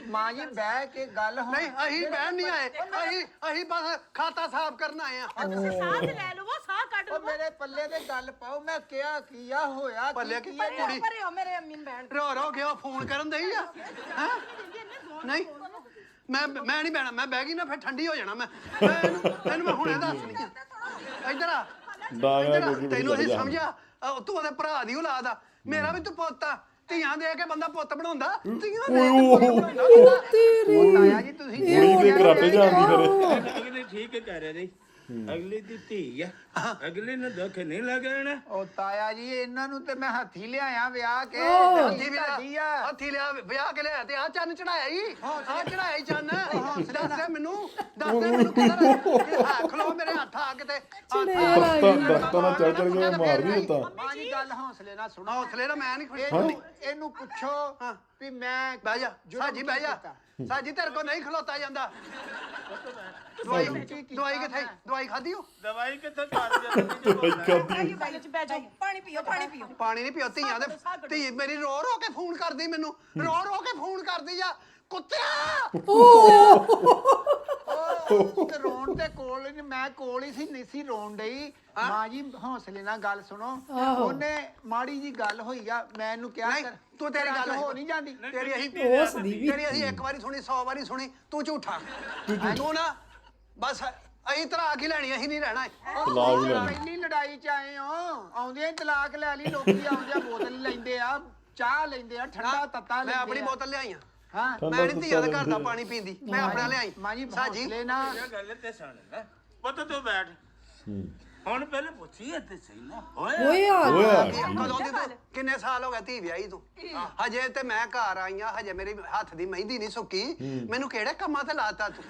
Speaker 4: ਮਾਂ ਜੀ ਬਹਿ ਕੇ ਗੱਲ ਹੋ
Speaker 1: ਨਹੀਂ ਅਸੀਂ ਬਹਿਣ ਨਹੀਂ ਆਏ ਅਸੀਂ ਬਸ ਖਾਤਾ ਸਾਫ਼ ਕਰਨ ਆਏ ਆ
Speaker 6: ਤੁਸੀਂ ਸਾਹ ਤੇ ਲੈ ਲਵੋ ਸਾਹ ਕੱਢ
Speaker 4: ਉਹ ਮੇਰੇ ਪੱਲੇ ਤੇ ਗੱਲ ਪਾਓ ਮੈਂ ਕਿਹਾ ਕੀ ਆ ਹੋਇਆ
Speaker 1: ਪੱਲੇ ਕੀ
Speaker 4: ਆ?
Speaker 1: ਕੁੜੀ
Speaker 5: ਭਰਿਓ ਮੇਰੇ ਅੰਮੀ ਨੂੰ ਬੈਣ
Speaker 1: ਰੋ ਕੇ ਉਹ ਫੋਨ ਕਰਨ ਦਈ ਆ ਹੈ ਨਹੀਂ ਮੈਂ ਨਹੀਂ ਬਹਿਣਾ ਮੈਂ ਬਹਿ ਗਈ ਨਾ ਫਿਰ ਠੰਡੀ ਹੋ ਜਾਣਾ ਮੈਂ ਤੈਨੂੰ ਮੈਂ ਹੁਣੇ ਦੱਸਣੀ ਆ ਇੱਧਰ ਆ
Speaker 3: ਡਾਂਗ ਨਾਲ
Speaker 1: ਇੱਧਰ ਆ,
Speaker 3: ਗੋਗੀ
Speaker 1: ਤੈਨੂੰ ਅਸੀਂ
Speaker 3: ਬੜੀ
Speaker 1: ਸਮਝਿਆ ਤੂੰ ਉਹਦੇ ਭਰਾ ਦੀ ਔਲਾਦ ਆ ਮੇਰਾ ਵੀ ਤੂੰ ਪੁੱਤ ਆ ਧੀਆਂ ਦੇ ਕੇ ਬੰਦਾ ਪੁੱਤ ਬਣਾਉਂਦਾ ਧੀਆਂ ਦੇ ਕੇ ਪੁੱਤ ਬਣਾਉਂਦਾ
Speaker 4: ਤਾਇਆ ਜੀ ਤੁਸੀਂ
Speaker 3: ਕੁੜੀ ਦੇ ਕਰਾਟੇ ਜਾਂਦੀ ਫਿਰ
Speaker 7: ਅਗਲੀ ਠੀਕ ਕਹਿ ਰਹੇ ਨੇ ਅਗਲੀ ਦੀ ਧੀ ਆ ਅਗਲੀ ਨੂੰ ਦੁੱਖ ਨਹੀਂ ਲੱਗਣਾ
Speaker 4: ਉਹ ਤਾਇਆ ਜੀ ਇਹਨਾਂ ਨੂੰ ਤੇ ਮੈਂ ਹੱਥੀ ਲਿਆਇਆ ਵਿਆਹ ਕੇ
Speaker 1: ਹੱਥੀ ਵੀ
Speaker 4: ਤੁਹਾਡੀ ਆ
Speaker 1: ਹੱਥੀ ਲਿਆ ਵਿਆਹ ਕੇ ਲਿਆ ਤੇ ਆ ਚੰਨ ਚੜਾਇਆ ਹੀ ਆ ਚੜਾਇਆ ਹੀ ਚੰਨ ਦੱਸ ਦੇ ਮੈਨੂੰ ਕਿੱਧਰ ਹਾਂ ਖਲੋ ਮੇਰੇ ਹੱਥ ਆ ਕਿਤੇ
Speaker 3: ਦਰਖਤਾਂ ਨਾਲ ਚੜ ਕੇ ਮਾਰ ਨਹੀਂ ਦਿੱਤਾ
Speaker 4: ਮਾਂ ਜੀ ਗੱਲ ਹੌਸਲੇ ਨਾਲ ਸੁਣੋ
Speaker 1: ਹੌਸਲੇ ਨਾਲ ਮੈਂ ਨਹੀਂ ਖੜੀ
Speaker 4: ਇਹਨੂੰ ਪੁੱਛੋ ਵੀ ਮੈਂ
Speaker 1: ਬਹਿ ਜਾ ਸਾਜੀ ਬਹਿ ਜਾ ਸਾਜੀ ਤੇਰੇ ਕੋ ਨਹੀਂ ਖਲੋਤਾ ਜਾਂਦਾ ਦਵਾਈ ਕਿੱਥੇ ਦਵਾਈ ਖਾਧੀ ਹੋ
Speaker 7: ਦਵਾਈ ਕਿੱਥੇ ਕਰ ਜਾਂਦੀ
Speaker 6: ਬਾਈ ਚ ਬਹਿ ਜਾਓ
Speaker 5: ਪਾਣੀ ਪੀਓ
Speaker 1: ਪਾਣੀ ਨਹੀਂ ਪਿਓਤੀ ਆ ਤੇ ਧੀ ਮੇਰੀ ਰੋ ਕੇ ਫੋਨ ਕਰਦੀ ਮੈਨੂੰ ਰੋ ਕੇ ਫੋਨ ਕਰਦੀ ਆ ਕੁੱਤਿਆ
Speaker 4: ਤੇ ਰੋਣ ਤੇ ਕੋਲ ਨਹੀਂ ਮੈਂ ਕੋਲ ਹੀ ਸੀ ਨਹੀਂ ਸੀ ਰੋਣ ਡਈ ਮਾਂ ਜੀ ਹੌਸਲੇ ਨਾਲ ਗੱਲ ਸੁਣੋ ਉਹਨੇ ਮਾੜੀ ਜੀ ਗੱਲ ਹੋਈ ਆ ਮੈਂ ਇਹਨੂੰ ਕਿਹਾ
Speaker 1: ਨਹੀਂ ਤੂੰ ਤੇਰੀ ਗੱਲ
Speaker 4: ਹੋ ਨਹੀਂ ਜਾਂਦੀ
Speaker 1: ਤੇਰੀ ਅਸੀਂ ਤੇਰੀ ਅਸੀਂ ਇੱਕ ਵਾਰੀ ਸੁਣੀ 100 ਵਾਰੀ ਸੁਣੀ ਤੂੰ ਝੂਠਾ ਤੂੰ ਨਾ ਬਸ ਅਸੀਂ ਤਲਾਕ ਹੀ ਲੈਣੀ ਅਸੀਂ ਨਹੀਂ ਰਹਿਣਾ
Speaker 3: ਤਲਾਕ ਹੀ ਲੈਣੀ।
Speaker 4: ਪਹਿਲੀ ਲੜਾਈ ਚ ਆਏ ਹੋ ਆਉਂਦੇ ਹੀ ਤਲਾਕ ਲੈ ਲਈ ਲੋਕੀ ਆਉਂਦੇ ਆ ਬੋਤਲ ਲੈਂਦੇ ਆ ਚਾਹ ਲੈਂਦੇ ਆ ਠੰਡਾ ਤੱਤਾ
Speaker 1: ਮੈਂ
Speaker 4: ਲੈਂਦੇ
Speaker 1: ਆਪਣੀ
Speaker 4: ਆ
Speaker 1: ਬੋਤਲ ਲਿਆਈ ਆ
Speaker 4: ਹਾਂ
Speaker 1: ਮੈਂ ਨਹੀਂ ਧੀਆਂ ਦੇ ਘਰ ਦਾ ਪਾਣੀ ਪੀਂਦੀ ਮੈਂ ਆਪਣਾ ਲਿਆਈ
Speaker 4: ਮਾਂ ਜੀ
Speaker 1: ਸਾਜੀ
Speaker 4: ਹੌਸਲੇ ਨਾਲ
Speaker 7: ਇਹ ਗੱਲ ਤੇ ਸੁਣ ਲੈ ਪੁੱਤ ਤੂੰ ਬੈਠ ਹੁਣ ਪਹਿਲੇ ਪੁੱਛੀ ਤੇ ਸਹੀ ਨਾ ਓਏ
Speaker 3: ਓਏ
Speaker 1: ਕਦੋਂ ਦੀ ਤੂੰ ਕਿੰਨੇ ਸਾਲ ਹੋ ਗਏ ਧੀ ਵਿਆਹੀ ਤੂੰ ਹਜੇ ਤੇ ਮੈਂ ਘਰ ਆਈ ਆ ਹਜੇ ਮੇਰੀ ਹੱਥ ਦੀ ਮਹਿੰਦੀ ਨਹੀਂ ਸੁੱਕੀ ਮੈਨੂੰ ਕਿਹੜੇ ਕੰਮਾਂ ਤੇ ਲਾਤਾ ਤੂੰ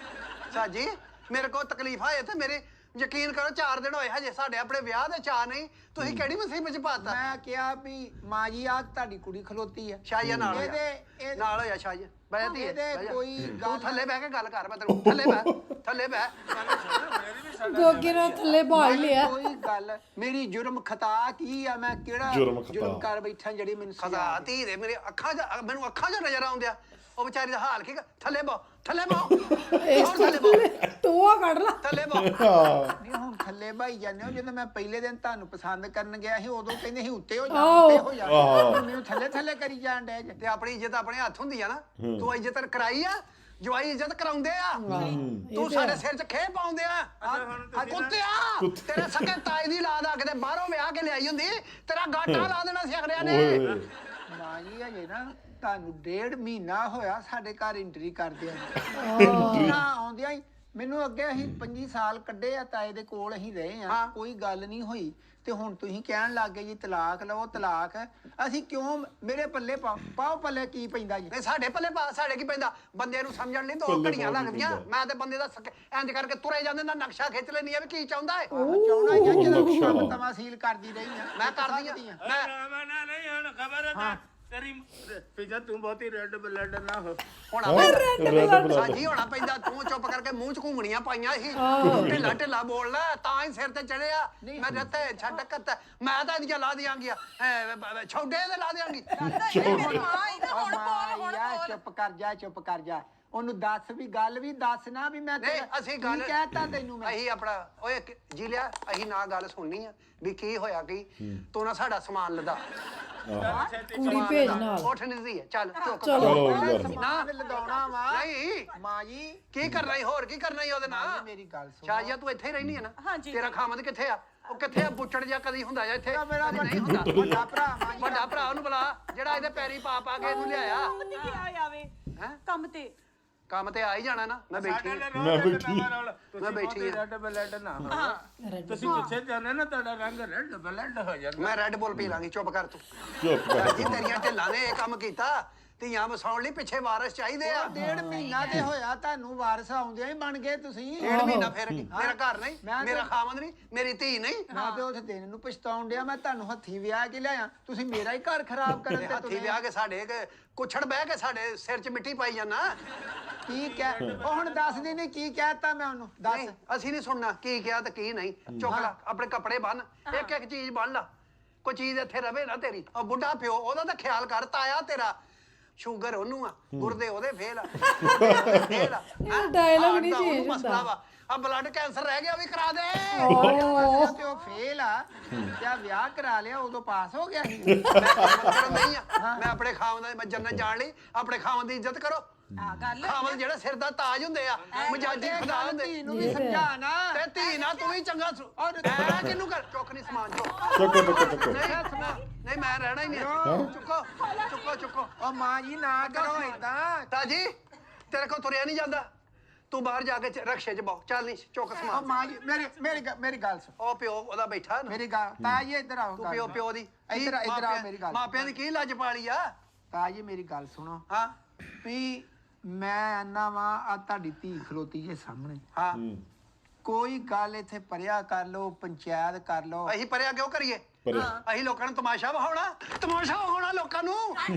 Speaker 1: ਸਾਜੀ ਮੇਰੇ ਕੋਲ ਤਕਲੀਫ ਆਏ ਤੇ ਮੇਰੇ ਯਕੀਨ ਕਰੋ 4 ਦਿਨ ਹੋਏ ਹਜੇ ਸਾਡੇ ਆਪਣੇ ਵਿਆਹ ਦੇ ਚਾਹ ਨਹੀਂ ਤੁਸੀਂ ਕਿਹੜੀ ਮੁਸੀਬਤ ਚ ਪਾਤਾ
Speaker 4: ਮੈਂ ਕਿਹਾ ਵੀ ਮਾਂ ਜੀ ਆ ਤੁਹਾਡੀ ਕੁੜੀ ਖਲੋਤੀ ਆ
Speaker 1: ਸ਼ਾਇਆ ਨਾਲ ਹੋਇਆ।
Speaker 4: ਇਹਦੇ
Speaker 1: ਨਾਲ ਹੋਇਆ ਸ਼ਾਇਆ ਬਹਿ ਧੀਏ
Speaker 4: ਇਹਦੇ ਕੋਈ
Speaker 1: ਤੂੰ
Speaker 4: ਗੱਲ
Speaker 1: ਥੱਲੇ ਬਹਿ ਕੇ ਗੱਲ ਕਰ ਮੈਂ ਤੈਨੂੰ ਥੱਲੇ ਬਹਿ
Speaker 2: ਗੋਗੇ ਨੇ ਥੱਲੇ ਬਾਲ ਲਿਆ
Speaker 4: ਕੋਈ ਗੱਲ ਮੇਰੀ ਜੁਰਮ ਖਤਾ ਕੀ ਆ ਮੈਂ ਕਿਹੜਾ
Speaker 3: ਜੁਰਮ ਖਤਾ।
Speaker 4: ਜੁਰਮ ਕਰ ਬੈਠਾ ਜਿਹੜੀ ਮੈਨੂੰ
Speaker 1: ਖਦਾ ਧੀ ਦੇ ਮੇਰੇ ਅੱਖਾਂ 'ਚ ਮੈਨੂੰ ਅੱਖਾਂ 'ਚ ਨਜ਼ਰ ਆਉਂਦਿਆ ਉਹ ਵਿਚਾਰੀ ਦਾ ਹਾਲ ਕੀ ਥੱਲੇ ਥੱਲੇ ਬੋ ਹੋਰ ਥੱਲੇ ਬੋ
Speaker 2: ਟੋਆ ਕੱਢ ਲਾ
Speaker 1: ਥੱਲੇ ਬੋ
Speaker 4: ਨਹੀਂ ਹੁਣ ਥੱਲੇ ਭਾਈ ਜਾਂਦੇ ਹੋ ਜਦੋਂ ਮੈਂ ਪਹਿਲੇ ਦਿਨ ਤੁਹਾਨੂੰ ਪਸੰਦ ਕਰਨ ਗਿਆ ਸੀ ਉਦੋਂ ਕਹਿੰਦੇ ਸੀ ਉੱਤੇ ਹੋ ਜਾ ਉੱਤੇ ਹੋ ਜਾ ਹੁਣ ਮੈਨੂੰ ਥੱਲੇ ਥੱਲੇ ਕਰੀ ਜਾਣ ਡੇ
Speaker 1: ਤੇ ਆਪਣੀ ਇੱਜ਼ਤ ਆਪਣੇ ਹੱਥ ਹੁੰਦੀ ਆ ਨਾ ਤੂੰ ਇੱਜ਼ਤ ਕਰਾਈ ਆ ਜਵਾਈ ਇੱਜ਼ਤ ਕਰਾਉਂਦੇ ਆ ਤੂੰ ਸਾਡੇ ਸਿਰ 'ਚ ਖੇ ਪਾਉਂਦੇ ਆ ਕੁੱਤਿਆ ਤੇਰੇ ਸਕੇ ਤਾਈ ਦੀ ਲਾਦ ਆ ਕਿਤੇ ਬਾਹਰੋਂ ਵਿਆਹ ਕੇ ਲਿਆਈ ਹੁੰਦੀ ਤੇਰਾ ਗਾਟਾ ਲਾ ਦੇਣਾ ਸੀ ਅਗਲਿਆਂ ਨੇ
Speaker 4: ਮਾਂ ਜੀ ਹਜੇ ਨਾ ਤੁਹਾਨੂੰ 1.5 ਮਹੀਨਾ ਹੋਇਆ ਸਾਡੇ ਘਰ ਐਂਟਰੀ ਕਰਦੇ ਆ ਆਉਂਦਿਆਂ ਹੀ ਮੈਨੂੰ ਅੱਗੇ ਅਸੀਂ 25 ਸਾਲ ਕੱਢੇ ਆ ਤਾਏ ਦੇ ਕੋਲ ਅਸੀਂ ਰਹੇ ਆ ਕੋਈ ਗੱਲ ਨਹੀਂ ਹੋਈ ਤੇ ਹੁਣ ਤੁਸੀਂ ਕਹਿਣ ਲੱਗ ਗਏ ਜੀ ਤਲਾਕ ਲਓ ਤਲਾਕ ਅਸੀਂ ਕਿਉਂ ਮੇਰੇ ਪੱਲੇ ਪਾਓ ਪੱਲੇ ਕੀ ਪੈਂਦਾ ਜੀ
Speaker 1: ਨਹੀਂ ਸਾਡੇ ਪੱਲੇ ਪਾ ਸਾਡੇ ਕੀ ਪੈਂਦਾ ਬੰਦੇ ਨੂੰ ਸਮਝਣ ਲਈ 2 ਘੜੀਆਂ ਲੱਗਦੀਆਂ ਮੈਂ ਤੇ ਬੰਦੇ ਦਾ ਇੰਜ ਕਰਕੇ ਤੁਰੇ ਜਾਂਦੇ ਦਾ ਨਕਸ਼ਾ ਖਿੱਚ ਲੈਣੀ ਆ ਵੀ ਕੀ ਚਾਹੁੰਦਾ ਹੈ
Speaker 4: ਚਾਹੁੰਦਾ ਹੀ ਜਦੋਂ ਤਮਾਸੀਲ ਕਰਦੀ ਰਹੀ ਆ
Speaker 1: ਮੈਂ ਕਰਦੀ ਆ ਮੈਂ
Speaker 7: ਰਾਮਨਾ ਨਹੀਂ ਹੁਣ ਖਬਰ ਹੈ ਤੇਰੀ ਪਿੱਛੇ ਤੂੰ ਬਹੁਤੀ ਰੈੱਡ ਬਲੱਡ ਨਾ ਹੋ
Speaker 1: ਹੋਣਾ ਸਾਜੀ ਹੋਣਾ ਪੈਂਦਾ ਤੂੰ ਚੁੱਪ ਕਰਕੇ ਮੂੰਹ 'ਚ ਘੁੰਗਣੀਆਂ ਪਾਈਆਂ ਸੀ ਢਿੱਲਾ ਢਿੱਲਾ ਬੋਲਣਾ ਤਾਂ ਹੀ ਸਿਰ ਤੇ ਚੜਿਆ ਮੈਂ ਜੱਤੇ ਛੱਡ ਕੱਤ ਮੈਂ ਤਾਂ ਇਹਦੀਆਂ ਲਾ ਦਿਆਂਗੀ ਛੋਡੇ ਦੇ ਲਾ ਦਿਆਂਗੀ
Speaker 4: ਚੁੱਪ ਕਰ ਜਾ ਉਹਨੂੰ ਦੱਸ ਵੀ ਗੱਲ ਵੀ ਦੱਸ ਨਾ ਵੀ ਮੈਂ
Speaker 1: ਨਹੀਂ ਅਸੀਂ ਗੱਲ
Speaker 4: ਕਹਿਤਾ ਤੈਨੂੰ ਮੈਂ
Speaker 1: ਅਸੀਂ ਆਪਣਾ ਓਏ ਜੀ ਲਿਆ ਅਸੀਂ ਨਾ ਗੱਲ ਸੁਣਨੀ ਆ ਵੀ ਕੀ ਹੋਇਆ ਕੀ ਤੂੰ ਨਾ ਸਾਡਾ ਸਮਾਨ ਲਦਾ
Speaker 2: ਕੁੜੀ ਭੇਜ ਨਾਲ
Speaker 1: ਉੱਠ ਨਹੀਂ ਸੀ ਚੱਲ ਚੁੱਕ
Speaker 3: ਚਲੋ
Speaker 1: ਨਾ
Speaker 4: ਲਗਾਉਣਾ ਵਾ
Speaker 1: ਨਹੀਂ
Speaker 4: ਮਾਂ ਜੀ
Speaker 1: ਕੀ ਕਰਨਾ ਈ ਹੋਰ ਕੀ ਕਰਨਾ ਈ ਉਹਦੇ ਨਾਲ
Speaker 4: ਮੇਰੀ ਗੱਲ ਸੁਣ
Speaker 1: ਸ਼ਾਜੀਆ ਤੂੰ ਇੱਥੇ ਹੀ ਰਹਿਣੀ ਹੈ ਨਾ
Speaker 6: ਹਾਂਜੀ।
Speaker 1: ਤੇਰਾ ਖਾਮਦ ਕਿੱਥੇ ਆ ਉਹ ਕਿੱਥੇ ਆ ਬੁੱਚੜ ਜਿਹਾ ਕਦੀ ਹੁੰਦਾ ਜਾਂ ਇੱਥੇ
Speaker 4: ਮੇਰਾ
Speaker 1: ਨਹੀਂ ਹੁੰਦਾ
Speaker 4: ਵੱਡਾ ਭਰਾ ਮਾਂ ਜੀ
Speaker 1: ਵੱਡਾ ਭਰਾ ਉਹਨੂੰ ਬੁਲਾ ਜਿਹੜਾ ਇਹਦੇ ਪੈਰੀ ਪਾ ਕੇ ਇਹਨੂੰ ਲਿਆਇਆ
Speaker 6: ਕੰਮ ਤੇ ਗਿਆ ਆਵੇ
Speaker 1: ਹੈਂ?
Speaker 6: ਕੰਮ ਤੇ
Speaker 1: ਕੰਮ ਤੇ ਆ ਹੀ ਜਾਣਾ ਨਾ ਮੈਂ ਬੈਠੀ
Speaker 7: ਮੈਂ
Speaker 1: ਮੈਂ ਬੈਠੀ ਆ
Speaker 7: ਰੈੱਡ ਬਲੱਡ ਨਾ ਹੋ ਤੁਸੀਂ ਪਿੱਛੇ ਜਾਣਾ ਨਾ ਤੁਹਾਡਾ ਰੰਗ ਰੈੱਡ ਬਲੱਡ ਹੋ ਜਾਂਦਾ
Speaker 1: ਮੈਂ ਰੈੱਡ ਬੁੱਲ ਪੀ ਲਾਂਗੀ ਚੁੱਪ ਕਰ ਤੂੰ
Speaker 3: ਚੁੱਪ ਕਰ
Speaker 1: ਜੀ ਤੇਰੀਆਂ ਢਿੱਲਾਂ ਨੇ ਇਹ ਕੰਮ ਕੀਤਾ ਧੀਆਂ ਵਸਾਉਣ ਲਈ ਪਿੱਛੇ ਵਾਰਸ ਚਾਹੀਦੇ ਆ
Speaker 4: 1.5 ਮਹੀਨਾ ਤੇ ਹੋਇਆ ਤੁਹਾਨੂੰ ਵਾਰਸ ਆਉਂਦਿਆਂ ਹੀ ਬਣ ਗਏ ਤੁਸੀਂ
Speaker 1: 1.5 ਮਹੀਨਾ ਫਿਰ ਕੀ? ਮੇਰਾ ਘਰ ਨਹੀਂ
Speaker 4: ਮੈਂ
Speaker 1: ਮੇਰਾ ਖਾਮਦ ਨਹੀਂ ਮੇਰੀ ਧੀ ਨਹੀਂ
Speaker 4: ਮੈਂ ਤੇ ਉੱਥੇ ਦਿਨ ਨੂੰ ਪਛਤਾਉਣ ਡਿਆ ਮੈਂ ਤੁਹਾਨੂੰ ਹੱਥੀਂ ਵਿਆਹ ਕੇ ਲਿਆਇਆ ਤੁਸੀਂ ਮੇਰਾ ਹੀ ਘਰ ਖਰਾਬ ਕਰਨ ਤੇ
Speaker 1: ਹੱਥੀ
Speaker 4: ਤੁਰੇ
Speaker 1: ਵਿਆਹ ਕੇ ਸਾਡੇ ਕੁਛੜ ਬਹਿ ਕੇ ਸਾਡੇ ਸਿਰ 'ਚ ਮਿੱਟੀ ਪਾਈ ਜਾਣਾ
Speaker 4: ਕੀ ਕਹਿ ਉਹ ਹੁਣ ਦੱਸਦੀ ਨਹੀਂ ਕੀ ਕਹਿਤਾ ਮੈਂ ਉਹਨੂੰ
Speaker 1: ਨਹੀਂ
Speaker 4: ਦੱਸ
Speaker 1: ਅਸੀਂ ਨਹੀਂ ਸੁਣਨਾ ਕੀ ਕਿਹਾ ਤੇ ਕੀ ਨਹੀਂ ਚੁੱਕ ਲੈ ਆਪਣੇ ਕੱਪੜੇ ਬੰਨ ਇੱਕ ਇੱਕ ਚੀਜ਼ ਬੰਨ ਲਾ ਕੋਈ ਚੀਜ਼ ਇੱਥੇ ਰਵੇ ਨਾ ਤੇਰੀ ਉਹ ਬੁੱਢਾ ਪਿਓ ਉਹਦਾ ਤਾਂ ਖਿਆਲ ਕਰ ਤਾਇਆ ਤੇਰਾ ਸ਼ੂਗਰ ਉਹਨੂੰ ਆ ਗੁਰਦੇ ਉਹਦੇ ਫੇਲ ਆ ਫੇਲ ਆ
Speaker 2: dialogue ਨਹੀਂ change ਹੁੰਦਾ।
Speaker 1: ਆ ਬਲੱਡ ਕੈਂਸਰ ਰਹਿ ਗਿਆ ਵੀ ਕਰਾ ਦੇ
Speaker 4: ਤੇ ਉਹ ਫੇਲ ਆ ਕਿਆ ਵਿਆਹ ਕਰਾ ਲਿਆ ਉਦੋਂ ਪਾਸ ਹੋ ਗਿਆ ਸੀ
Speaker 1: ਨਹੀਂ ਆ ਮੈਂ ਆਪਣੇ ਖਾਵਨ ਦਾ ਮੈਂ ਜੰਨਤ ਜਾਣ ਲਈ ਆਪਣੇ ਖਾਵਨ ਦੀ ਇੱਜ਼ਤ ਕਰੋ
Speaker 6: ਗੱਲ
Speaker 1: ਖਾਵਨ ਜਿਹੜਾ ਸਿਰ ਦਾ ਤਾਜ ਹੁੰਦੇ ਆ ਮਜਾਜੀ ਖੁਦਾ ਹੁੰਦੇ
Speaker 4: ਧੀ ਨੂੰ ਵੀ ਸਮਝਾ ਨਾ
Speaker 1: ਤੇ ਧੀ ਨਾ ਤੂੰ ਵੀ ਚੰਗਾ ਐ ਕਿਹਨੂੰ ਕਰ ਚੁੱਕ ਨਹੀਂ ਸਮਾਨ ਚੁੱਕ
Speaker 3: ਚੱਕੋ
Speaker 1: ਨਹੀਂ ਮੈਂ ਰਹਿਣਾ ਹੀ ਨਹੀਂ ਚੁੱਕੋ ਚੁੱਕੋ
Speaker 4: ਉਹ ਮਾਂ ਜੀ ਨਾ ਕਰੋ ਏਦਾਂ
Speaker 1: ਤਾਜੀ ਤੇਰੇ ਕੋਲ ਤੁਰਿਆ ਨਹੀਂ ਜਾਂਦਾ ਤੂੰ ਬਾਹਰ ਜਾ ਕੇ ਰਕਸ਼ੇ 'ਚ ਬਹੁ ਚੱਲ ਨਹੀਂ ਚੁੱਕ
Speaker 4: ਉਹ
Speaker 1: ਸਮਾਨ
Speaker 4: ਮਾਂ ਜੀ ਮੇਰੀ ਗੱਲ ਸੁਣ
Speaker 1: ਉਹ ਪਿਓ ਉਹਦਾ ਬੈਠਾ ਨਾ
Speaker 4: ਮੇਰੀ ਗੱਲ ਤਾਂ ਜੀ ਇੱਧਰ ਆਓ
Speaker 1: ਤੂੰ ਪਿਓ ਦੀ
Speaker 4: ਇੱਧਰ ਆਓ ਮੇਰੀ ਗੱਲ
Speaker 1: ਮਾਪਿਆਂ ਦੀ ਕੀ ਲੱਜ ਪਾਲੀ ਆ
Speaker 4: ਤਾਂ ਜੀ ਮੇਰੀ ਗੱਲ ਸੁਣੋ
Speaker 1: ਹਾਂ
Speaker 4: ਵੀ ਮੈਂ ਆਨਾ ਵਾਂ ਆ ਤੁਹਾਡੀ ਧੀ ਖਲੋਤੀ ਜੇ ਸਾਹਮਣੇ
Speaker 1: ਹਾਂ
Speaker 4: ਕੋਈ ਗੱਲ ਇੱਥੇ ਪਰਿਆ ਕਰ ਲੋ ਪੰਚਾਇਤ ਕਰ ਲੋ
Speaker 1: ਅਸੀਂ ਪਰਿਆ ਕਿਉਂ ਕਰੀਏ ਅਸੀਂ ਲੋਕਾਂ ਨੂੰ ਤਮਾਸ਼ਾ ਵਿਖਾਉਣਾ ਲੋਕਾਂ ਨੂੰ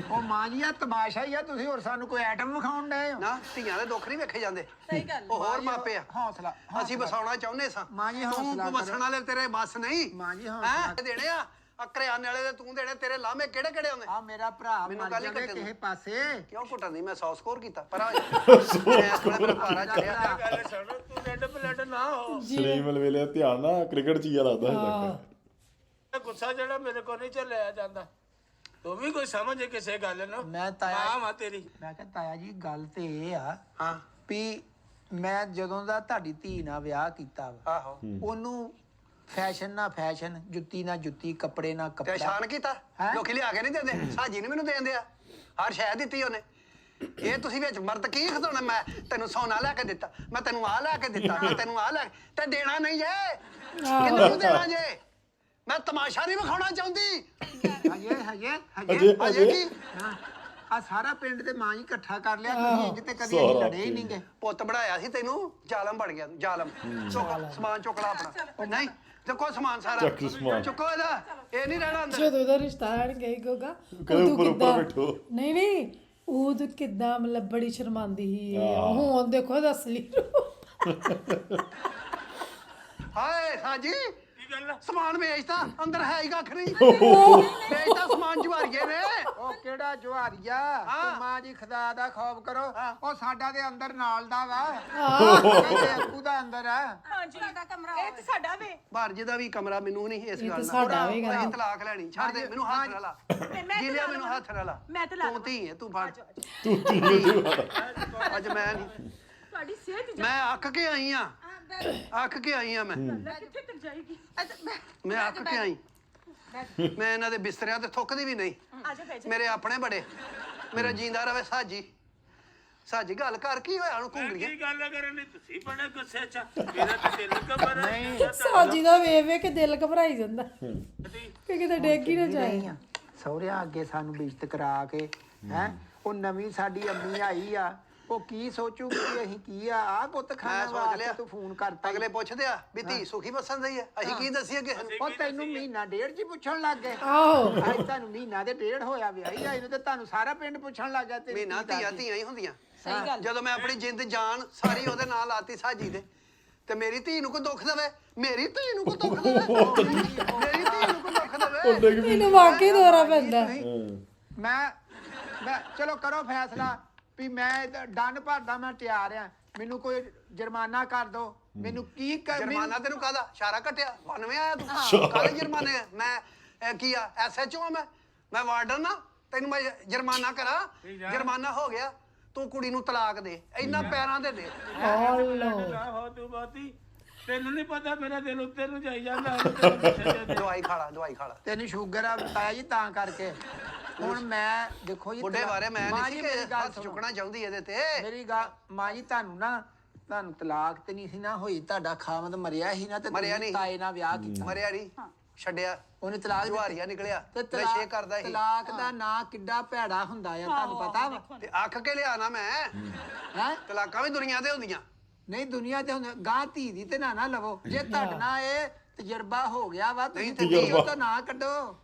Speaker 4: ਉਹ ਮਾਂ ਜੀ ਆ ਤਮਾਸ਼ਾ ਹੀ ਆ ਤੁਸੀਂ ਹੋਰ ਸਾਨੂੰ ਕੋਈ ਆਈਟਮ ਵਿਖਾਉਣ ਡਏ ਹੋ
Speaker 1: ਨਾ ਧੀਆਂ ਦੇ ਦੁੱਖ ਨਹੀਂ ਵੇਖੇ ਜਾਂਦੇ
Speaker 6: ਸਹੀ ਗੱਲ
Speaker 1: ਉਹ ਹੋਰ ਮਾਪੇ ਆ
Speaker 4: ਹੌਸਲਾ
Speaker 1: ਅਸੀਂ ਵਸਾਉਣਾ ਚਾਹੁੰਦੇ ਸਾਂ
Speaker 4: ਮਾਂ ਜੀ,
Speaker 1: ਤੂੰ
Speaker 4: ਹੌਸਲਾ
Speaker 1: ਵਸਣ ਵਾਲੇ ਤੇਰੇ ਬਸ ਨਹੀਂ
Speaker 4: ਮਾਂ ਜੀ, ਹੌਸਲਾ
Speaker 1: ਹੈਂ? ਦੇਣੇ ਆ ਕਰਿਆਨੇ ਵਾਲੇ ਦੇ ਤੂੰ ਦੇਣੇ ਤੇਰੇ ਲਾਮੇ ਕਿਹੜੇ ਕਿਹੜੇ ਹੁੰਦੇ
Speaker 4: ਆ ਮੇਰਾ ਭਰਾ
Speaker 1: ਮੈਨੂੰ
Speaker 4: ਮਰ
Speaker 1: ਗੱਲ ਹੀ
Speaker 4: ਜਾਵੇ
Speaker 1: ਕੱਟਣ
Speaker 4: ਕਿਸੇ ਪਾਸੇ
Speaker 1: ਕਿਉਂ ਘੁੱਟਣ ਦੀ ਮੈਂ 100 ਸਕੋਰ ਕੀਤਾ ਪਰ ਆ ਜਾ ਮੇਰਾ ਪਾਰਾ ਚੜਿਆ
Speaker 7: ਗੱਲ ਸੁਣ ਤੂੰ ਰੈੱਡ ਬਲੱਡ ਨਾ ਹੋ
Speaker 3: ਸਲੀਮ ਵੇਲੇ ਧਿਆਨ ਨਾ ਕ੍ਰਿਕਟ 'ਚ ਹੀ ਆ ਲੱਗਦਾ ਹੈ ਤੱਕ
Speaker 7: ਗੁੱਸਾ ਜਿਹੜਾ ਮੇਰੇ ਕੋਲ ਨਹੀਂ ਝੱਲਿਆ ਜਾਂਦਾ ਤੂੰ ਵੀ ਕੋਈ ਸਮਝ ਕਿਸੇ ਗੱਲ ਨੂੰ
Speaker 4: ਮੈਂ ਤਾਇਆ
Speaker 7: ਮਾਂ ਤੇਰੀ
Speaker 4: ਮੈਂ ਕਿਹਾ ਤਾਇਆ ਜੀ ਗੱਲ ਤੇ ਇਹ ਆ
Speaker 1: ਹਾਂ
Speaker 4: ਵੀ ਮੈਂ ਜਦੋਂ ਦਾ ਤੁਹਾਡੀ ਧੀ ਨਾਲ ਵਿਆਹ ਕੀਤਾ ਵਾ
Speaker 1: ਆਹੋ
Speaker 4: ਉਹਨੂੰ ਫੈਸ਼ਨ ਨਾ ਫੈਸ਼ਨ ਜੁੱਤੀ ਨਾ ਜੁੱਤੀ ਕੱਪੜੇ ਨਾ
Speaker 1: ਤੇ
Speaker 4: ਕੱਪੜਾ
Speaker 1: ਸ਼ਾਨ ਕੀਤਾ
Speaker 4: ਹੈਂ?
Speaker 1: ਲੋਕੀ ਲਿਆ ਕੇ ਨਹੀਂ ਦਿੰਦੇ ਸਾਜੀ ਨੇ ਮੈਨੂੰ ਦੇਂਦੇ ਆ ਹਰ ਸ਼ੈ ਦਿੱਤੀ ਉਹਨੇ ਇਹ ਤੁਸੀਂ ਵਿੱਚ ਮਰਦ ਕੀ ਖਤੋਣਾ ਮੈਂ ਤੈਨੂੰ ਸੋਨਾ ਲੈ ਕੇ ਦਿੱਤਾ ਮੈਂ ਤੈਨੂੰ ਆ ਲੈ ਕੇ ਦਿੱਤਾ ਮੈਂ ਤੈਨੂੰ ਆ ਲੈ ਤੇ ਦੇਣਾ ਨਹੀਂ ਜੇ ਕਿੰਨੂੰ ਦੇਣਾ ਜੇ ਮੈਂ ਤਮਾਸ਼ਾ ਨਹੀਂ ਵਿਖਾਉਣਾ ਚਾਹੁੰਦੀ
Speaker 4: ਹਜੇ
Speaker 1: ਕੀ
Speaker 4: ਆ ਸਾਰਾ ਪਿੰਡ ਤੇ ਮਾਂ ਹੀ ਇਕੱਠਾ ਕਰ ਲਿਆ ਤੁਸੀਂ ਇੰਜ ਤੇ ਕਦੀ ਅਸੀਂ ਲੜੇ ਹੀ ਨਹੀਂਗੇ
Speaker 1: ਪੁੱਤ ਬਣਾਇਆ ਸੀ ਤੈਨੂੰ ਜ਼ਾਲਮ ਬਣ ਗਿਆ ਤੂੰ ਜ਼ਾਲਮ ਚੁੱਕ ਸਮਾਨ ਚੁੱਕ ਲਾ ਆਪਣਾ ਉਹ ਨਹੀਂ ਚੁੱਕੋ ਸਮਾਨ ਸਾਰਾ
Speaker 3: ਚੱਕ ਸਮਾਨ।
Speaker 1: ਚੁੱਕੋ ਇਹਦਾ ਇਹ ਨਹੀਂ ਰਹਿਣਾ ਅੰਦਰ
Speaker 2: ਜਦੋਂ ਦਾ ਰਿਸ਼ਤਾ ਆਣ ਗਈ ਗੋਗਾ
Speaker 3: ਕਦੇ ਉੱਪਰ ਬੈਠੋ
Speaker 2: ਨਹੀਂ ਉਦੋਂ ਕਿੱਦਾਂ ਮਤਲਬ ਬੜੀ ਸ਼ਰਮਾਂਦੀ ਸੀ ਹੁਣ ਦੇਖੋ ਉਹਦਾ ਅਸਲੀ ਰੂਪ।
Speaker 1: ਹਾਏ ਸਾਜੀ
Speaker 7: ਚੱਲ
Speaker 1: ਸਮਾਨ ਵੇਚਤਾ ਅੰਦਰ ਹੈ ਹੀ ਕੱਖ ਨਹੀਂ ਵੇਚਤਾ ਸਮਾਨ ਜਵਾਰੀਏ ਨੇ
Speaker 4: ਉਹ ਕਿਹੜਾ ਜਵਾਰੀਆ
Speaker 1: ਹਾਂ।
Speaker 4: ਤੂੰ ਮਾਂ ਜੀ ਖੁਦਾ ਦਾ ਖੌਫ ਕਰੋ ਉਹ ਸਾਡਾ ਦੇ ਅੰਦਰ ਨਾਲ ਦਾ ਵਾ ਇਹਦੇ ਅੱਕੂ ਦਾ ਅੰਦਰ ਆ
Speaker 6: ਹਾਂਜੀ ਇਹ ਤੇ ਸਾਡਾ ਵੇ
Speaker 1: ਭਾਰਜ ਦਾ ਵੀ ਕਮਰਾ ਮੈਨੂੰ ਨਹੀਂ ਇਸ ਗੱਲ
Speaker 2: ਸਾਡਾ
Speaker 1: ਨਾਲ
Speaker 2: ਹੋਵੇਗਾ।
Speaker 1: ਅਸੀਂ ਤਲਾਕ ਲੈਣੀ ਛੱਡ ਦੇ ਮੈਨੂੰ ਹੱਥ ਨਾ ਲਾ
Speaker 6: ਮੈਂ
Speaker 1: ਜਿਲਿਆ ਮੈਨੂੰ ਹੱਥ ਨਾ ਲਾ
Speaker 6: ਮੈਂ ਤੇ ਲਾ
Speaker 1: ਤੂੰ ਧੀ ਹੈ ਤੂੰ ਫੜ
Speaker 3: ਤੂੰ
Speaker 1: ਅੱਜ ਮੈਂ ਨਹੀਂ
Speaker 6: ਤੁਹਾਡੀ ਸਿਹਤ
Speaker 1: ਮੈਂ ਅੱਕ ਕੇ ਆਈ ਆ ਅੱਕ ਕੇ ਆਈ ਆ ਮੈਂ
Speaker 6: ਕਿੱਥੇ ਤੱਕ ਜਾਏਗੀ
Speaker 1: ਮੈਂ ਅੱਕ ਕੇ ਆਈ ਮੈਂ ਇਹਨਾਂ ਦੇ ਬਿਸਤਰਿਆਂ ਤੇ ਥੁੱਕਦੀ ਵੀ ਨਹੀਂ
Speaker 6: ਆ ਜਾ ਬੈਠ
Speaker 1: ਮੇਰੇ ਆਪਣੇ ਬੜੇ ਮੇਰਾ ਜੀਂਦਾ ਰਵੇ ਸਾਜੀ ਸਾਜੀ ਗੱਲ ਕਰ ਕੀ ਹੋਇਆ ਉਹਨੂੰ
Speaker 7: ਮੈਂ
Speaker 1: ਘੁੰਗਰੀਏ
Speaker 7: ਕੀ ਗੱਲ ਕਰਨੀ ਤੁਸੀਂ ਬੜੇ ਗੁੱਸੇ ਚ ਮੇਰਾ ਤਾਂ ਦਿਲ ਘਬਰਾ ਨਹੀਂ
Speaker 2: ਸਾਜੀ ਦਾ ਵੇਖ ਵੇਖ ਕੇ ਦਿਲ ਘਬਰਾਈ ਜਾਂਦਾ ਕਿ ਕਿਤੇ ਡੇਗ ਹੀ ਨਾ ਜਾਏ
Speaker 4: ਸਹੁਰਿਆਂ ਅੱਗੇ ਸਾਨੂੰ ਬੇਇੱਜ਼ਤ ਕਰਾ ਕੇ ਹੈ ਉਹ ਨਵੀਂ ਸਾਡੀ ਅੰਮੀ ਆਈ ਆ ਉਹ ਕੀ ਸੋਚੂਗੀ ਕਿ ਅਸੀਂ ਕੀ ਆ ਪੁੱਤ
Speaker 1: ਮੈਂ
Speaker 4: ਖਾਣਾ
Speaker 1: ਸੋਚ
Speaker 4: ਵਾਸਤੇ
Speaker 1: ਲਿਆ
Speaker 4: ਤੂੰ ਫੋਨ ਕਰਤਾ
Speaker 1: ਅਗਲੇ ਪੁੱਛਦੇ ਆ ਵੀ ਧੀ ਸੁਖੀ ਬਸਣ ਦੀ ਹੈ ਅਸੀਂ ਕੀ ਦੱਸੀਏ ਕਿਸੇ ਨੂੰ
Speaker 4: ਉਹ ਤੈਨੂੰ ਮਹੀਨਾ ਡੇਢ ਜੀ ਪੁੱਛਣ ਲੱਗ ਗਏ
Speaker 2: ਆਹੋ
Speaker 4: ਅੱਜ ਤੁਹਾਨੂੰ ਮਹੀਨਾ ਦੇ ਡੇਢ ਹੋਇਆ ਵਿਆਹੀ ਆਈ ਨੂੰ ਤੇ ਤੁਹਾਨੂੰ ਸਾਰਾ ਪਿੰਡ ਪੁੱਛਣ ਲੱਗ ਗਿਆ ਤੇ
Speaker 1: ਮਹੀਨਾ ਧੀਆਂ ਧੀਆਂ ਹੀ ਹੁੰਦੀਆਂ
Speaker 6: ਸਹੀ ਗੱਲ
Speaker 1: ਜਦੋਂ ਮੈਂ ਆਪਣੀ ਜਿੰਦ ਜਾਨ ਸਾਰੀ ਉਹਦੇ ਨਾਲ ਲਾਤੀ ਸਾਜੀ ਦੇ ਤੇ ਮੇਰੀ ਧੀ ਨੂੰ ਕੋਈ ਦੁੱਖ ਦੇਵੇ ਮੇਰੀ ਧੀ ਨੂੰ ਕੋਈ ਦੁੱਖ ਦੇਵੇ ਮੇਰੀ ਧੀ ਨੂੰ ਕੋਈ ਦੁੱਖ ਦੇਵੇ
Speaker 2: ਇਹਨੂੰ ਵਾਕਈ ਦੌਰਾ ਪੈਂਦਾ
Speaker 4: ਮੈਂ ਚਲੋ ਕਰੋ ਫੈਸਲਾ ਵੀ ਮੈਂ ਡੰਨ ਭਰਦਾ ਮੈਂ ਤਿਆਰ ਆ ਮੈਨੂੰ ਕੋਈ ਜੁਰਮਾਨਾ ਕਰ ਦੋ ਮੈਨੂੰ ਕੀ
Speaker 1: ਜੁਰਮਾਨਾ ਤੈਨੂੰ ਕਾਹਦਾ ਇਸ਼ਾਰਾ ਕੱਟਿਆ 92 ਆਇਆ ਤੂੰ ਕਾਹਦੇ ਜੁਰਮਾਨੇ ਮੈਂ ਕੀ ਆ ਐਸਐਚਓ ਆ ਮੈਂ ਵਾਰਡਨ ਆ ਤੈਨੂੰ ਮੈਂ ਜੁਰਮਾਨਾ ਕਰਾਂ ਜੁਰਮਾਨਾ ਹੋ ਗਿਆ ਤੂੰ ਕੁੜੀ ਨੂੰ ਤਲਾਕ ਦੇ ਇੰਨਾ ਪੈਰਾਂ ਦੇ ਦੇ
Speaker 7: ਹੋ ਤੂੰ ਬਾਤੀ ਤੈਨੂੰ ਨਹੀਂ ਪਤਾ ਮੇਰਾ ਦਿਲ ਉੱਤੇ ਨੂੰ ਜਾਈ ਜਾਂਦਾ
Speaker 1: ਦਵਾਈ ਖਾ ਲਾ
Speaker 4: ਤੈਨੂੰ ਸ਼ੂਗਰ ਆ ਬਤਾਇਆ ਜੀ ਤਾਂ ਕਰਕੇ ਹੁਣ ਮੈਂ ਦੇਖੋ ਜੀ
Speaker 1: ਬੁੱਢੇ ਬਾਰੇ ਮੈਂ
Speaker 4: ਮਾਂ
Speaker 1: ਨਹੀਂ
Speaker 4: ਜੀ
Speaker 1: ਸੀ
Speaker 4: ਮੇਰੀ
Speaker 1: ਕਿ
Speaker 4: ਗੱਲ
Speaker 1: ਹੱਥ
Speaker 4: ਸੁਣੋ।
Speaker 1: ਚੁੱਕਣਾ ਚਾਹੁੰਦੀ ਇਹਦੇ ਤੇ
Speaker 4: ਮੇਰੀ ਗੱਲ ਮਾਂ ਜੀ ਤੁਹਾਨੂੰ ਤਲਾਕ ਤੇ ਨਹੀਂ ਸੀ ਨਾ ਹੋਈ ਤੁਹਾਡਾ ਖਾਵੰਦ ਮਰਿਆ ਸੀ ਨਾ ਤੇ
Speaker 1: ਮਰਿਆ
Speaker 4: ਤੁਸੀਂ
Speaker 1: ਨਹੀਂ।
Speaker 4: ਤਾਏ ਨਾਲ ਵਿਆਹ ਕੀਤਾ
Speaker 1: ਮਰਿਆ ਨਹੀਂ ਛੱਡਿਆ
Speaker 4: ਉਹਨੇ ਤਲਾਕ
Speaker 1: ਜਵਾਰੀਆ ਨਿਕਲਿਆ
Speaker 4: ਤੇ
Speaker 1: ਨਸ਼ੇ ਕਰਦਾ ਸੀ
Speaker 4: ਤਲਾਕ ਦਾ ਨਾਂ ਕਿੱਡਾ ਭੈੜਾ ਹੁੰਦਾ ਆ ਤੁਹਾਨੂੰ ਪਤਾ ਵਾ
Speaker 1: ਤੇ ਅੱਖ ਕੇ ਲਿਆ ਨਾ ਮੈਂ
Speaker 4: ਹੈ
Speaker 1: ਤਲਾਕਾਂ ਵੀ ਦੁਨੀਆ ਤੇ ਹੁੰਦੀਆਂ
Speaker 4: ਨਹੀਂ ਦੁਨੀਆ ਤੇ ਹੁਣ ਗਾਂ ਧੀ ਦੀ ਤੇ ਨਾ ਲਵੋ ਜੇ ਤੁਹਾਡੇ ਨਾਲ ਇਹ ਤਜਰਬਾ ਹੋ ਗਿਆ ਵਾ ਤੁਸੀਂ
Speaker 1: ਨਹੀਂ
Speaker 4: ਤੇ ਉਹ ਤਾਂ ਨਾ ਕੱਢੋ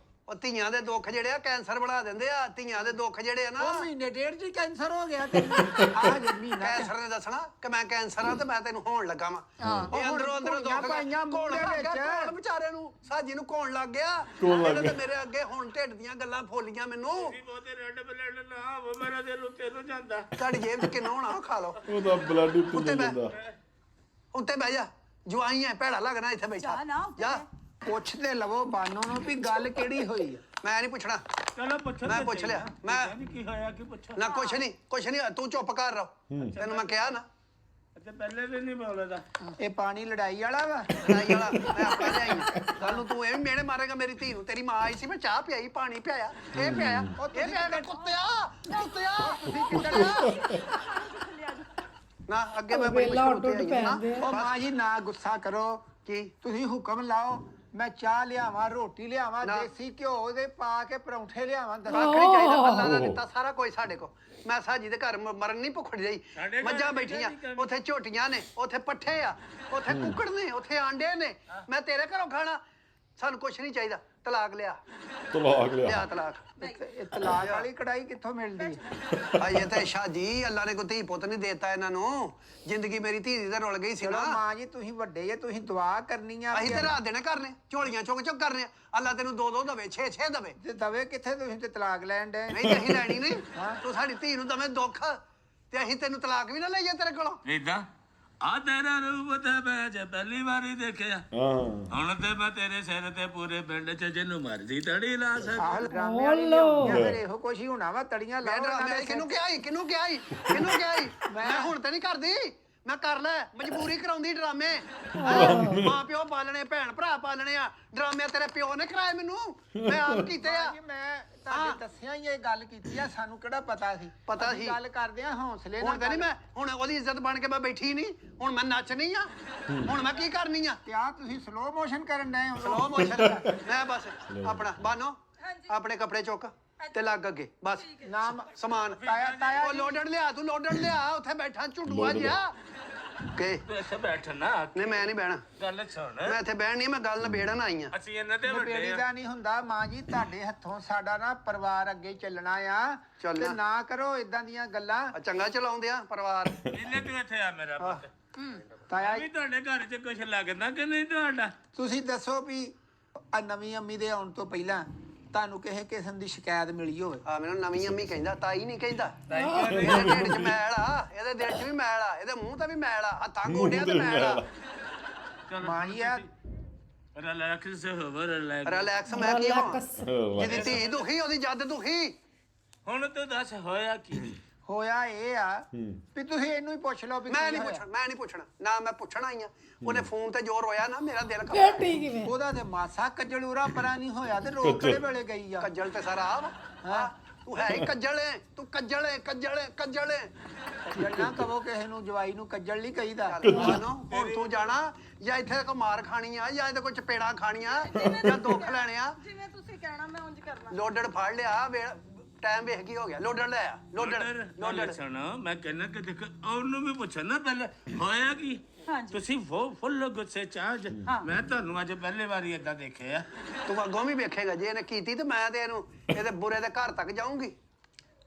Speaker 1: ਉਹ ਧੀਆਂ ਦੇ ਦੁੱਖ ਜਿਹੜੇ ਆ ਕੈਂਸਰ ਬਣਾ ਦਿੰਦੇ ਆ ਧੀਆਂ ਦੇ ਦੁੱਖ ਜਿਹੜੇ ਆ ਨਾ
Speaker 4: ਉਹ ਮਹੀਨੇ ਡੇਢ ਚ ਕੈਂਸਰ ਹੋ ਗਿਆ ਤੈਨੂੰ ਆਹ ਜੇ ਮਹੀਨਾ
Speaker 1: ਕੈਂਸਰ ਨੇ ਦੱਸਣਾ ਕਿ ਮੈਂ ਕੈਂਸਰ ਆ ਤੇ ਮੈਂ ਤੈਨੂੰ ਹੋਣ ਲੱਗਾ ਵਾਂ ਇਹ ਅੰਦਰੋਂ
Speaker 4: ਘੋੜੀਆਂ
Speaker 1: ਦੁੱਖ
Speaker 4: ਪਾਈਆਂ ਮੂੰਹ
Speaker 1: ਕੋਣ
Speaker 4: ਦੇ
Speaker 1: ਲੱਗ ਗਿਆ
Speaker 4: ਵਿੱਚ।
Speaker 1: ਕੋਣ ਵਿਚਾਰੇ ਨੂੰ ਸਾਜੀ ਨੂੰ ਕੋਣ ਲੱਗ ਗਿਆ
Speaker 3: ਕੌਣ ਲੱਗ
Speaker 1: ਇਹਨੇ
Speaker 3: ਗਿਆ?
Speaker 1: ਤੇ ਮੇਰੇ ਅੱਗੇ ਹੁਣ ਢਿੱਡ ਦੀਆਂ ਗੱਲਾਂ ਫੋਲੀਆਂ ਮੈਨੂੰ
Speaker 7: ਬਹੁਤੇ ਰੈੱਡ ਬਲੱਡ ਨਾ ਹੋ ਮੇਰਾ ਦਿਲ ਉੱਤੇ ਨੂੰ ਜਾਂਦਾ
Speaker 1: ਤੁਹਾਡੀ ਜੇਬ 'ਚ ਕਿੰਨਾ ਹੋਣਾ ਉਹ ਖਾ ਲਓ
Speaker 3: ਉਹਦਾ ਬਲੱਡ ਉੱਤੇ
Speaker 1: ਉੱਤੇ ਬਹਿ
Speaker 3: ਜਾਂਦਾ
Speaker 1: ਉੱਤੇ ਬਹਿ ਜਾ ਜਵਾਈ ਐ ਭੈੜਾ ਲੱਗਣਾ ਇੱਥੇ ਬੈਠਾ
Speaker 6: ਜਾ ਨਾ ਉੱਤੇ
Speaker 1: ਜਾ
Speaker 4: ਪੁੱਛਦੇ ਲਵੋ ਬਾਨੋ ਨੂੰ ਵੀ ਗੱਲ ਕਿਹੜੀ ਹੋਈ ਆ
Speaker 1: ਮੈਂ ਨਹੀਂ ਪੁੱਛਣਾ
Speaker 7: ਚਲੋ ਪੁੱਛੋ
Speaker 1: ਮੈਂ ਪੁੱਛ ਲਿਆ ਮੈਂ
Speaker 7: ਕੀ ਹੋਇਆ ਕੀ ਪੁੱਛੋ
Speaker 1: ਨਾ ਕੁਛ ਨਹੀਂ ਤੂੰ ਚੁੱਪ ਕਰ ਰਹ ਤੈਨੂੰ ਮੈਂ ਕਿਹਾ ਨਾ
Speaker 7: ਅੱਛਾ ਪਹਿਲੇ ਵੀ ਨਹੀਂ ਬੋਲਦਾ
Speaker 4: ਇਹ ਪਾਣੀ ਲੜਾਈ ਵਾਲਾ ਵਾ
Speaker 1: ਲੜਾਈ ਵਾਲਾ ਮੈਂ ਆਪਣਾ ਲਿਆਈ ਕੱਲ ਨੂੰ ਤੂੰ ਐਵੇਂ ਮੇੜੇ ਮਾਰੇਗਾ ਮੇਰੀ ਧੀ ਨੂੰ ਤੇਰੀ ਮਾਂ ਆਈ ਸੀ ਮੈਂ ਚਾਹ ਪਿਆਈ ਪਾਣੀ ਪਿਆਇਆ ਇਹ ਪਿਆਇਆ ਇਹ ਪਿਆਇਆ ਕੁੱਤਿਆ ਤੁਸੀਂ ਕਿੱਧਰ ਨਾ ਅੱਗੇ ਮੈਂ ਬੜੀ
Speaker 2: ਵੇਲਾ
Speaker 1: ਮੁਸ਼ਕਲ
Speaker 2: ਉੱਡ
Speaker 1: ਉੱਤੇ ਆਈ ਹਾਂ
Speaker 2: ਪੈਂਦੇ
Speaker 4: ਉਹ ਮਾਂ ਜੀ ਨਾ ਗੁੱਸਾ ਕਰੋ
Speaker 1: ਕੀ
Speaker 4: ਤੁਸੀਂ ਹੁਕਮ ਲਾਓ ਮੈਂ ਚਾਹ ਲਿਆਵਾਂ ਰੋਟੀ ਲਿਆਵਾਂ
Speaker 1: ਨਾ।
Speaker 4: ਦੇਸੀ ਘਿਓ ਦੇ ਪਾ ਕੇ ਪਰੌਂਠੇ ਲਿਆਵਾਂ
Speaker 1: ਕੱਖ ਨਹੀਂ ਚਾਹੀਦਾ ਅੱਲਾ ਦਾ ਦਿੱਤਾ ਸਾਰਾ ਕੁਝ ਸਾਡੇ ਕੋ ਮੈਂ ਸਾਜੀ ਦੇ ਘਰ ਮਰਨ ਨਹੀਂ ਭੁੱਖੜੀ ਰਹੀ ਮੱਝਾਂ ਬੈਠੀਆਂ ਉੱਥੇ ਝੋਟੀਆਂ ਨੇ ਉੱਥੇ ਪੱਠੇ ਆ ਉੱਥੇ ਕੁੱਕੜ ਨੇ ਉੱਥੇ ਆਂਡੇ ਨੇ ਮੈਂ ਤੇਰੇ ਘਰੋਂ ਖਾਣਾ ਸਾਨੂੰ ਕੁਝ ਨਹੀਂ ਚਾਹੀਦਾ ਤਲਾਕ ਲਿਆ
Speaker 3: ਤਲਾਕ ਲਿਆ
Speaker 1: ਤਲਾਕ
Speaker 4: ਇਹ ਤਲਾਕ ਵਾਲੀ ਕੜਾਈ ਕਿੱਥੋਂ ਮਿਲਦੀ
Speaker 1: ਅਜੇ ਤੇ ਸ਼ਾਜੀ ਅੱਲਾ ਨੇ ਕੋਈ ਧੀ ਪੁੱਤ ਨਹੀਂ ਦੇਤਾ ਇਹਨਾਂ ਨੂੰ ਜ਼ਿੰਦਗੀ ਮੇਰੀ ਧੀ ਦੀ ਤਾਂ ਰੁਲ ਗਈ ਸੀ
Speaker 4: ਚਲੋ
Speaker 1: ਨਾ
Speaker 4: ਮਾਂ ਜੀ ਤੁਸੀਂ ਵੱਡੇ ਜੇ ਤੁਸੀਂ ਦੁਆ ਕਰਨੀ ਆ
Speaker 1: ਅਸੀਂ ਤੇ ਰਾਤ ਦੇਣੇ ਕਰਨੇ ਝੋਲੀਆਂ ਚੁੱਕ ਚੁੱਕ ਕਰਨੇ ਅੱਲਾ ਤੈਨੂੰ 2-2 ਦਵੇ 6-6 ਦਵੇ
Speaker 4: ਤੇ ਦਵੇ ਕਿੱਥੇ ਤੁਸੀਂ ਤੇ ਤਲਾਕ ਲੈਣ ਦੇ
Speaker 1: ਨਹੀਂ ਤੇ ਅਸੀਂ ਲੈਣੀ ਨਹੀਂ ਤੂੰ ਸਾਡੀ ਧੀ ਨੂੰ ਦਵੇਂ ਦੁੱਖ ਤੇ ਅਸੀਂ ਤੈਨੂੰ ਤਲਾਕ ਵੀ ਨਾ ਲਈਏ ਤੇਰੇ ਕੋਲੋਂ
Speaker 7: ਇਦਾਂ ਆ ਤੇਰਾ ਰੂਪ ਤੇ ਮੈਂ ਜੇ ਪਹਿਲੀ ਵਾਰੀ ਦੇਖਿਆ
Speaker 3: ਹਾਂ
Speaker 7: ਹੁਣ ਤੇ ਮੈਂ ਤੇਰੇ ਸਿਰ ਤੇ ਪੂਰੇ ਪਿੰਡ 'ਚ ਜਿਹਨੂੰ ਮਰਜ਼ੀ ਤੜੀ ਲਾ ਸਕਦਾ
Speaker 4: ਆਹ ਡਰਾਮੇ ਵਾਲੀ ਲਿਆਉਣੀਆਂ ਫਿਰ ਇਹੋ ਕੁਛ ਹੀ ਹੋਣਾ ਵਾ ਤੜੀਆਂ
Speaker 1: ਮੈਂ
Speaker 4: ਲਾਓ
Speaker 1: ਡਰਾਮੇ ਵਾਲੀ ਕਿਹਨੂੰ ਕਿਹਾ ਸੀ ਮੈਂ ਹੁਣ ਤੇ ਨਹੀਂ ਕਰਦੀ ਮੈਂ ਕਰ ਲੈ ਮਜਬੂਰੀ ਕਰਾਉਂਦੀ ਡਰਾਮੇ ਮਾਂ ਪਿਓ ਪਾਲਣੇ ਭੈਣ ਭਰਾ ਪਾਲਣੇ ਆ ਡਰਾਮੇ ਤੇਰੇ ਪਿਓ ਨੇ ਕਰਾਏ ਮੈਨੂੰ ਮੈਂ ਆਪ ਕੀਤੇ ਆ
Speaker 4: ਜੀ ਮੈਂ ਤੁਹਾਨੂੰ ਦੱਸਿਆ ਹੀ ਇਹ ਗੱਲ ਕੀਤੀ ਆ ਸਾਨੂੰ ਕਿਹੜਾ ਪਤਾ ਸੀ
Speaker 1: ਪਤਾ
Speaker 4: ਅਸੀਂ
Speaker 1: ਸੀ।
Speaker 4: ਗੱਲ ਕਰਦੇ ਆ ਹੌਸਲੇ
Speaker 1: ਹੁਣ ਤਾਂ ਨਹੀਂ ਮੈਂ ਹੁਣ ਉਹਦੀ ਇੱਜ਼ਤ ਬਣ ਕੇ ਮੈਂ ਬੈਠੀ ਨਹੀਂ ਹੁਣ ਮੈਂ ਨੱਚਣੀ ਆ ਹੁਣ ਮੈਂ ਕੀ ਕਰਨੀ ਆ
Speaker 4: ਤੇ ਆ ਤੁਸੀਂ ਸਲੋ ਮੋਸ਼ਨ ਕਰਨ ਡਏ ਹੋ
Speaker 1: ਸਲੋ ਮੋਸ਼ਨ ਮੈਂ ਬਸ ਆਪਣਾ ਬਾਨੋ ਆਪਣੇ ਕੱਪੜੇ ਚੁੱਕ ਤੇ ਲੱਗ ਅੱਗੇ ਬਸ
Speaker 4: ਨਾਮ
Speaker 1: ਸਮਾਨ
Speaker 4: ਤਾਇਆ
Speaker 1: ਉਹ ਲੋਡਣ ਲਿਆ ਤੂੰ ਲੋਡਣ ਲਿਆ ਉੱਥੇ ਬੈਠਾ ਝੁੱਡੂਆ ਜਿਹਾ ਕੇ
Speaker 7: ਤੂੰ ਇੱਥੇ ਬੈਠਣਾ
Speaker 1: ਨਹੀਂ ਮੈਂ ਨਹੀਂ ਬਹਿਣਾ
Speaker 7: ਗੱਲ ਸੁਣ
Speaker 1: ਮੈਂ ਇੱਥੇ ਬਹਿਣ ਨਹੀਂ ਮੈਂ ਗੱਲ ਨਿਬੇੜਨ ਆਈ ਆ
Speaker 7: ਅਸੀਂ ਇਹਨਾਂ ਦੇ ਵੱਡੇ
Speaker 4: ਬੇੜੀ
Speaker 7: ਆ
Speaker 4: ਦਾ ਨਹੀਂ ਹੁੰਦਾ ਮਾਂ ਜੀ ਤੁਹਾਡੇ ਹੱਥੋਂ ਸਾਡਾ ਨਾ ਪਰਿਵਾਰ ਅੱਗੇ ਚੱਲਣਾ ਆ
Speaker 1: ਚੱਲਣਾ।
Speaker 4: ਤੇ ਨਾ ਕਰੋ ਇਦਾਂ ਦੀਆਂ ਗੱਲਾਂ
Speaker 1: ਚੰਗਾ ਚਲਾਉਂਦੇ ਆ ਪਰਿਵਾਰ
Speaker 7: ਇਹਨੇ ਤੂੰ ਇੱਥੇ ਆ ਮੇਰਾ ਪੁੱਤ
Speaker 4: ਤਾਇਆ
Speaker 7: ਵੀ ਤੁਹਾਡੇ ਘਰ 'ਚ ਕੁਝ ਲੱਗਦਾ ਕਿ ਨਹੀਂ ਤੁਹਾਡਾ?
Speaker 4: ਤੁਸੀਂ ਦੱਸੋ ਵੀ ਆ ਨਵੀਂ ਅੰਮੀ ਦੇ ਆਉਣ ਤੋਂ ਪਹਿਲਾਂ ਤੁਹਾਨੂੰ ਕਿਸੇ ਕਿਸਮ ਦੀ ਸ਼ਿਕਾਇਤ ਮਿਲੀ ਹੋਵੇ?
Speaker 1: ਆ ਮੈਨੂੰ ਨਵੀਂ ਅੰਮੀ ਕਹਿੰਦਾ, ਤਾਈ ਨਹੀਂ ਕਹਿੰਦਾ। ਇਹਦੇ ਢਿੱਡ 'ਚ ਮੈਲ ਆ, ਇਹਦੇ ਦਿਲ 'ਚ ਵੀ ਮੈਲ ਆ, ਇਹਦੇ ਮੂੰਹ ਤੇ ਵੀ ਮੈਲ ਆ, ਹੱਥਾਂ ਗੋਡਿਆਂ ਤੇ ਮੈਲ ਆ।
Speaker 4: ਮਾਂ ਜੀ ਆ
Speaker 7: ਰਿਲੈਕਸ ਹੋਵੋ ਰਿਲੈਕਸ।
Speaker 1: ਰਿਲੈਕਸ ਮੈਂ ਕੀ ਹਾਂ? ਜਿਹਦੀ ਧੀ ਦੁਖੀ ਉਹਦੀ ਜੱਦ ਦੁਖੀ।
Speaker 7: ਹੁਣ ਤੂੰ ਦੱਸ ਹੋਇਆ ਕੀ?
Speaker 4: ਹੋਇਆ ਇਹ ਆ ਵੀ ਤੁਸੀਂ ਇਹਨੂੰ ਹੀ ਪੁੱਛ ਲਓ ਵੀ
Speaker 1: ਮੈਂ
Speaker 4: ਕੀ
Speaker 1: ਨਹੀਂ
Speaker 4: ਹੋਇਆ।
Speaker 1: ਪੁੱਛਣਾ, ਮੈਂ ਨਹੀਂ ਪੁੱਛਣਾ, ਨਾ ਮੈਂ ਪੁੱਛਣਾ ਹੀ ਆ। ਉਹਨੇ ਫੋਨ ਤੇ ਜ਼ੋਰ ਹੋਇਆ ਨਾ, ਮੇਰਾ ਦਿਲ
Speaker 2: ਫੇਰ
Speaker 1: ਖਪਾ।
Speaker 2: ਠੀਕ ਕਿਵੇਂ
Speaker 4: ਉਹਦਾ ਤੇ ਮਾਸਾ ਕੱਜਲੂਰਾ ਪਰਾਂ ਨਹੀਂ ਹੋਇਆ ਤੇ ਰੋਕ ਕਿਹੜੇ ਵੇਲੇ ਗਈ ਆ?
Speaker 1: ਕੱਜਲ ਤੇ ਸਾਰਾ ਆ ਵਾ। ਹਾਂ ਤੂੰ ਹੈ ਹੀ ਕੱਜਲ ਏ, ਤੂੰ ਕੱਜਲ ਏ, ਕੱਜਲ ਏ, ਕੱਜਲ ਏ।
Speaker 4: ਕੱਜਲ ਨਾ ਕਹੋ ਕਿਸੇ ਨੂੰ, ਜਵਾਈ ਨੂੰ ਕੱਜਲ ਨਹੀਂ ਕਹੀਦਾ।
Speaker 1: ਹੁਣ ਤੂੰ ਜਾਣਾ ਜਾਂ ਇੱਥੇ ਕੋ ਮਾਰ ਖਾਣੀ ਆ ਜਾਂ ਇਹਦੇ ਕੋਈ ਚਪੇੜਾਂ ਖਾਣੀਆਂ ਜਾਂ ਦੁੱਖ ਲੈਣੇ ਆ।
Speaker 5: ਜਿਵੇਂ ਤੁਸੀਂ ਕਹਿਣਾ ਮੈਂ ਉਂਝ ਕਰਨਾ।
Speaker 1: ਲੋਡਡ ਫੜ ਲਿਆ, ਟਾਈਮ ਵੇਖ ਕੀ ਹੋ ਗਿਆ। ਲੋਡਡ ਲੈ ਆ, ਲੋਡਡ
Speaker 7: ਲੋਡਰ ਸੁਣੋ, ਮੈਂ ਕਹਿੰਦਾ ਕਿ ਦੇਖ ਉਹਨੂੰ ਵੀ ਪੁੱਛਣਾ ਪਹਿਲੇ ਹੋਇਆ ਕੀ? ਤੁਸੀਂ ਫੁੱਲ ਗੁੱਸੇ ਚ ਆ। ਮੈਂ ਤੁਹਾਨੂੰ ਅੱਜ ਪਹਿਲੀ ਵਾਰੀ ਏਦਾਂ ਦੇਖਿਆ।
Speaker 1: ਤੂੰ ਅੱਗੋਂ ਵੀ ਵੇਖੇਗਾ, ਜੇ ਇਹਨੇ ਕੀਤੀ ਤੇ ਮੈਂ ਤੇ ਇਹਨੂੰ ਇਹਦੇ ਬੁਰੇ ਦੇ ਘਰ ਤੱਕ ਜਾਊਂਗੀ।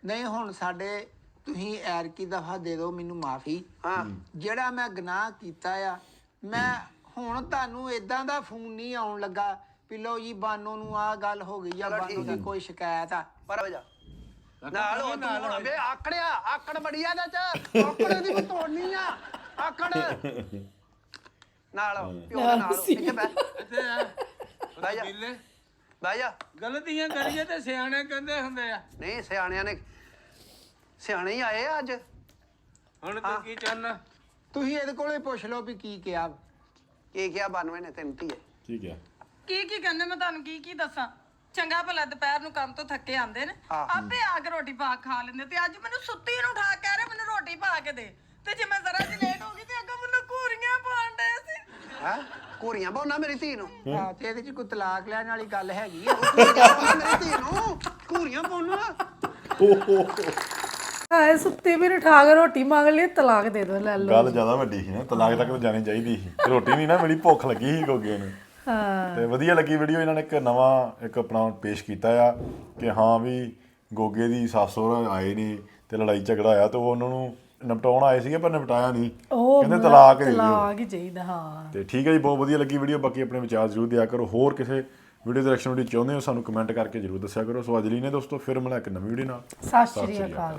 Speaker 4: ਨਹੀਂ ਹੁਣ ਸਾਡੇ ਤੁਸੀਂ ਐਰ ਕੀ ਦਫਾ ਦੇ ਦਿਓ ਮੈਨੂੰ ਮਾਫੀ।
Speaker 1: ਹਾਂ
Speaker 4: ਜਿਹੜਾ ਮੈਂ ਗੁਨਾਹ ਕੀਤਾ ਆ, ਮੈਂ ਹੁਣ ਤੁਹਾਨੂੰ ਇਦਾਂ ਦਾ ਫੋਨ ਨਹੀਂ ਆਉਣ ਲੱਗਾ ਵੀ ਲਓ ਜੀ ਬਾਨੋ ਨੂੰ ਆਹ ਗੱਲ ਹੋ ਗਈ ਆ, ਬਾਨੋ ਦੀ ਕੋਈ ਸ਼ਿਕਾਇਤ ਆ।
Speaker 1: ਪਰ ਹੋ ਜਾ ਨਾਲ ਉਹ ਤੂੰ ਹੁਣ ਵੇ ਆਕੜਿਆ, ਆਕੜ ਬੜੀ ਆ ਇਹਦੇ ਚ। ਆਕੜ ਦੀ ਕੋਈ ਤੋੜਨੀ ਆ, ਆਕੜ ਨਾਲ ਪਿਓ ਦੇ ਨਾਲ ਇੱਥੇ ਬਹਿ ਬਹਿ ਜਾ, ਬਹਿ ਜਾ।
Speaker 7: ਗਲਤੀਆਂ ਕਰੀਏ ਤੇ ਸਿਆਣੇ ਕਹਿੰਦੇ ਹੁੰਦੇ ਆ।
Speaker 1: ਨਹੀਂ ਸਿਆਣਿਆਂ ਨੇ, ਸਿਆਣੇ ਹੀ ਆਏ ਆ ਅੱਜ।
Speaker 7: ਹੁਣ ਤੂੰ ਕੀ ਚਾਹੁੰਦਾ?
Speaker 4: ਤੁਸੀਂ ਇਹਦੇ ਕੋਲੇ ਪੁੱਛ ਲਓ ਵੀ ਕੀ ਕਿਹਾ।
Speaker 1: ਕੀ ਕਿਹਾ 92 ਨੇ ਤੈਨੂੰ ਧੀਏ?
Speaker 3: ਠੀਕ ਹੈ।
Speaker 5: ਕੀ ਕਹਿੰਦੇ ਮੈਂ ਤੁਹਾਨੂੰ ਕੀ ਦੱਸਾਂ। ਚੰਗਾ ਭਲਾ ਦੁਪਹਿਰ ਨੂੰ ਕੰਮ ਤੋਂ ਥੱਕੇ ਆਂਦੇ ਨੇ, ਆਪੇ ਆ ਕੇ ਰੋਟੀ ਪਾ ਖਾ ਲੈਂਦੇ। ਤੇ ਅੱਜ ਮੈਨੂੰ ਸੁੱਤੀ ਨੂੰ ਉਠਾ ਕੇ ਕਹਿ ਰਹੇ ਮੈਨੂੰ ਰੋਟੀ ਪਾ ਕੇ ਦੇ। ਤੇ ਜੇ ਮੈਂ ਜ਼ਰਾ ਜਿਹੀ ਲੇਟ ਹੋ ਗਈ ਤੇ ਅੱਗੋਂ ਮੈਨੂੰ ਘੂਰੀਆਂ ਪਾਉਣ ਡਏ ਸੀ।
Speaker 1: ਹੈ ਘੂਰੀਆਂ ਪਾਉਣਾ ਮੇਰੀ ਧੀ ਨੂੰ?
Speaker 4: ਹਾਂ ਤੇ ਇਹਦੇ ਚ ਕੋਈ ਤਲਾਕ ਲੈਣ ਵਾਲੀ ਗੱਲ ਹੈਗੀ ਆ?
Speaker 1: ਘੂਰੀਆਂ ਪਾਉਣਾ ਮੇਰੀ ਧੀ ਨੂੰ, ਘੂਰੀਆਂ ਪਾਉਣਾ।
Speaker 2: ਆਏ ਸੁੱਤੀ ਵੀ ਉਠਾ ਕੇ ਰੋਟੀ ਮੰਗ ਲਈ, ਤਲਾਕ ਦੇ ਦੋ ਲੈ ਲਓ।
Speaker 3: ਗੱਲ ਜ਼ਿਆਦਾ ਵੱਡੀ ਸੀ ਨਾ, ਤਲਾਕ ਤੱਕ ਤਾਂ ਜਾਣੀ ਚਾਹੀਦੀ ਸੀ। ਰੋਟੀ ਨਹੀਂ ਨਾ ਮਿਲੀ, ਭੁੱਖ ਲੱਗੀ ਸੀ ਗੋਗੇ ਨੂੰ।
Speaker 2: ਹਾਂ
Speaker 3: ਤੇ ਵਧੀਆ ਲੱਗੀ ਵੀਡੀਓ। ਇਹਨਾਂ ਨੇ ਇੱਕ ਨਵਾਂ ਇੱਕ ਆਪਣਾ ਪੇਸ਼ ਕੀਤਾ ਆ ਕਿ ਹਾਂ ਵੀ ਗੋਗੇ ਦੀ ਸੱਸ ਸਹੁਰਾ ਆਏ ਨੇ ਤੇ ਲੜਾਈ ਝਗੜਾ ਹੋਇਆ ਤੇ ਉਹ ਉਹਨਾਂ ਨੂੰ ਨਿਪਟਾਉਣ ਆਏ ਸੀਗੇ ਪਰ ਨਿਪਟਾਇਆ ਨਹੀਂ,
Speaker 2: ਉਹ
Speaker 3: ਕਹਿੰਦੇ ਤਲਾਕ ਦੇ ਦਿਓ।
Speaker 2: ਤਲਾਕ ਹੀ ਚਾਹੀਦਾ। ਹਾਂ
Speaker 3: ਤੇ ਠੀਕ ਹੈ ਜੀ, ਬਹੁਤ ਵਧੀਆ ਲੱਗੀ ਵੀਡੀਓ। ਬਾਕੀ ਆਪਣੇ ਵਿਚਾਰ ਜ਼ਰੂਰ ਦਿਆ ਕਰੋ। ਹੋਰ ਕਿਸੇ ਵੀਡੀਓ ਦੀ ਰਿਐਕਸ਼ਨ ਵੀਡੀਓ ਚਾਹੁੰਦੇ ਹੋ ਸਾਨੂੰ ਕਮੈਂਟ ਕਰਕੇ ਜ਼ਰੂਰ ਦੱਸਿਆ ਕਰੋ। ਸੋ ਅੱਜ ਲਈ ਨੇ ਦੋਸਤੋ, ਫਿਰ ਮਿਲਾਂ ਇੱਕ ਨਵੀਂ ਵੀਡੀਓ ਨਾਲ।
Speaker 2: ਸਤਿ ਸ਼੍ਰੀ ਅਕਾਲ।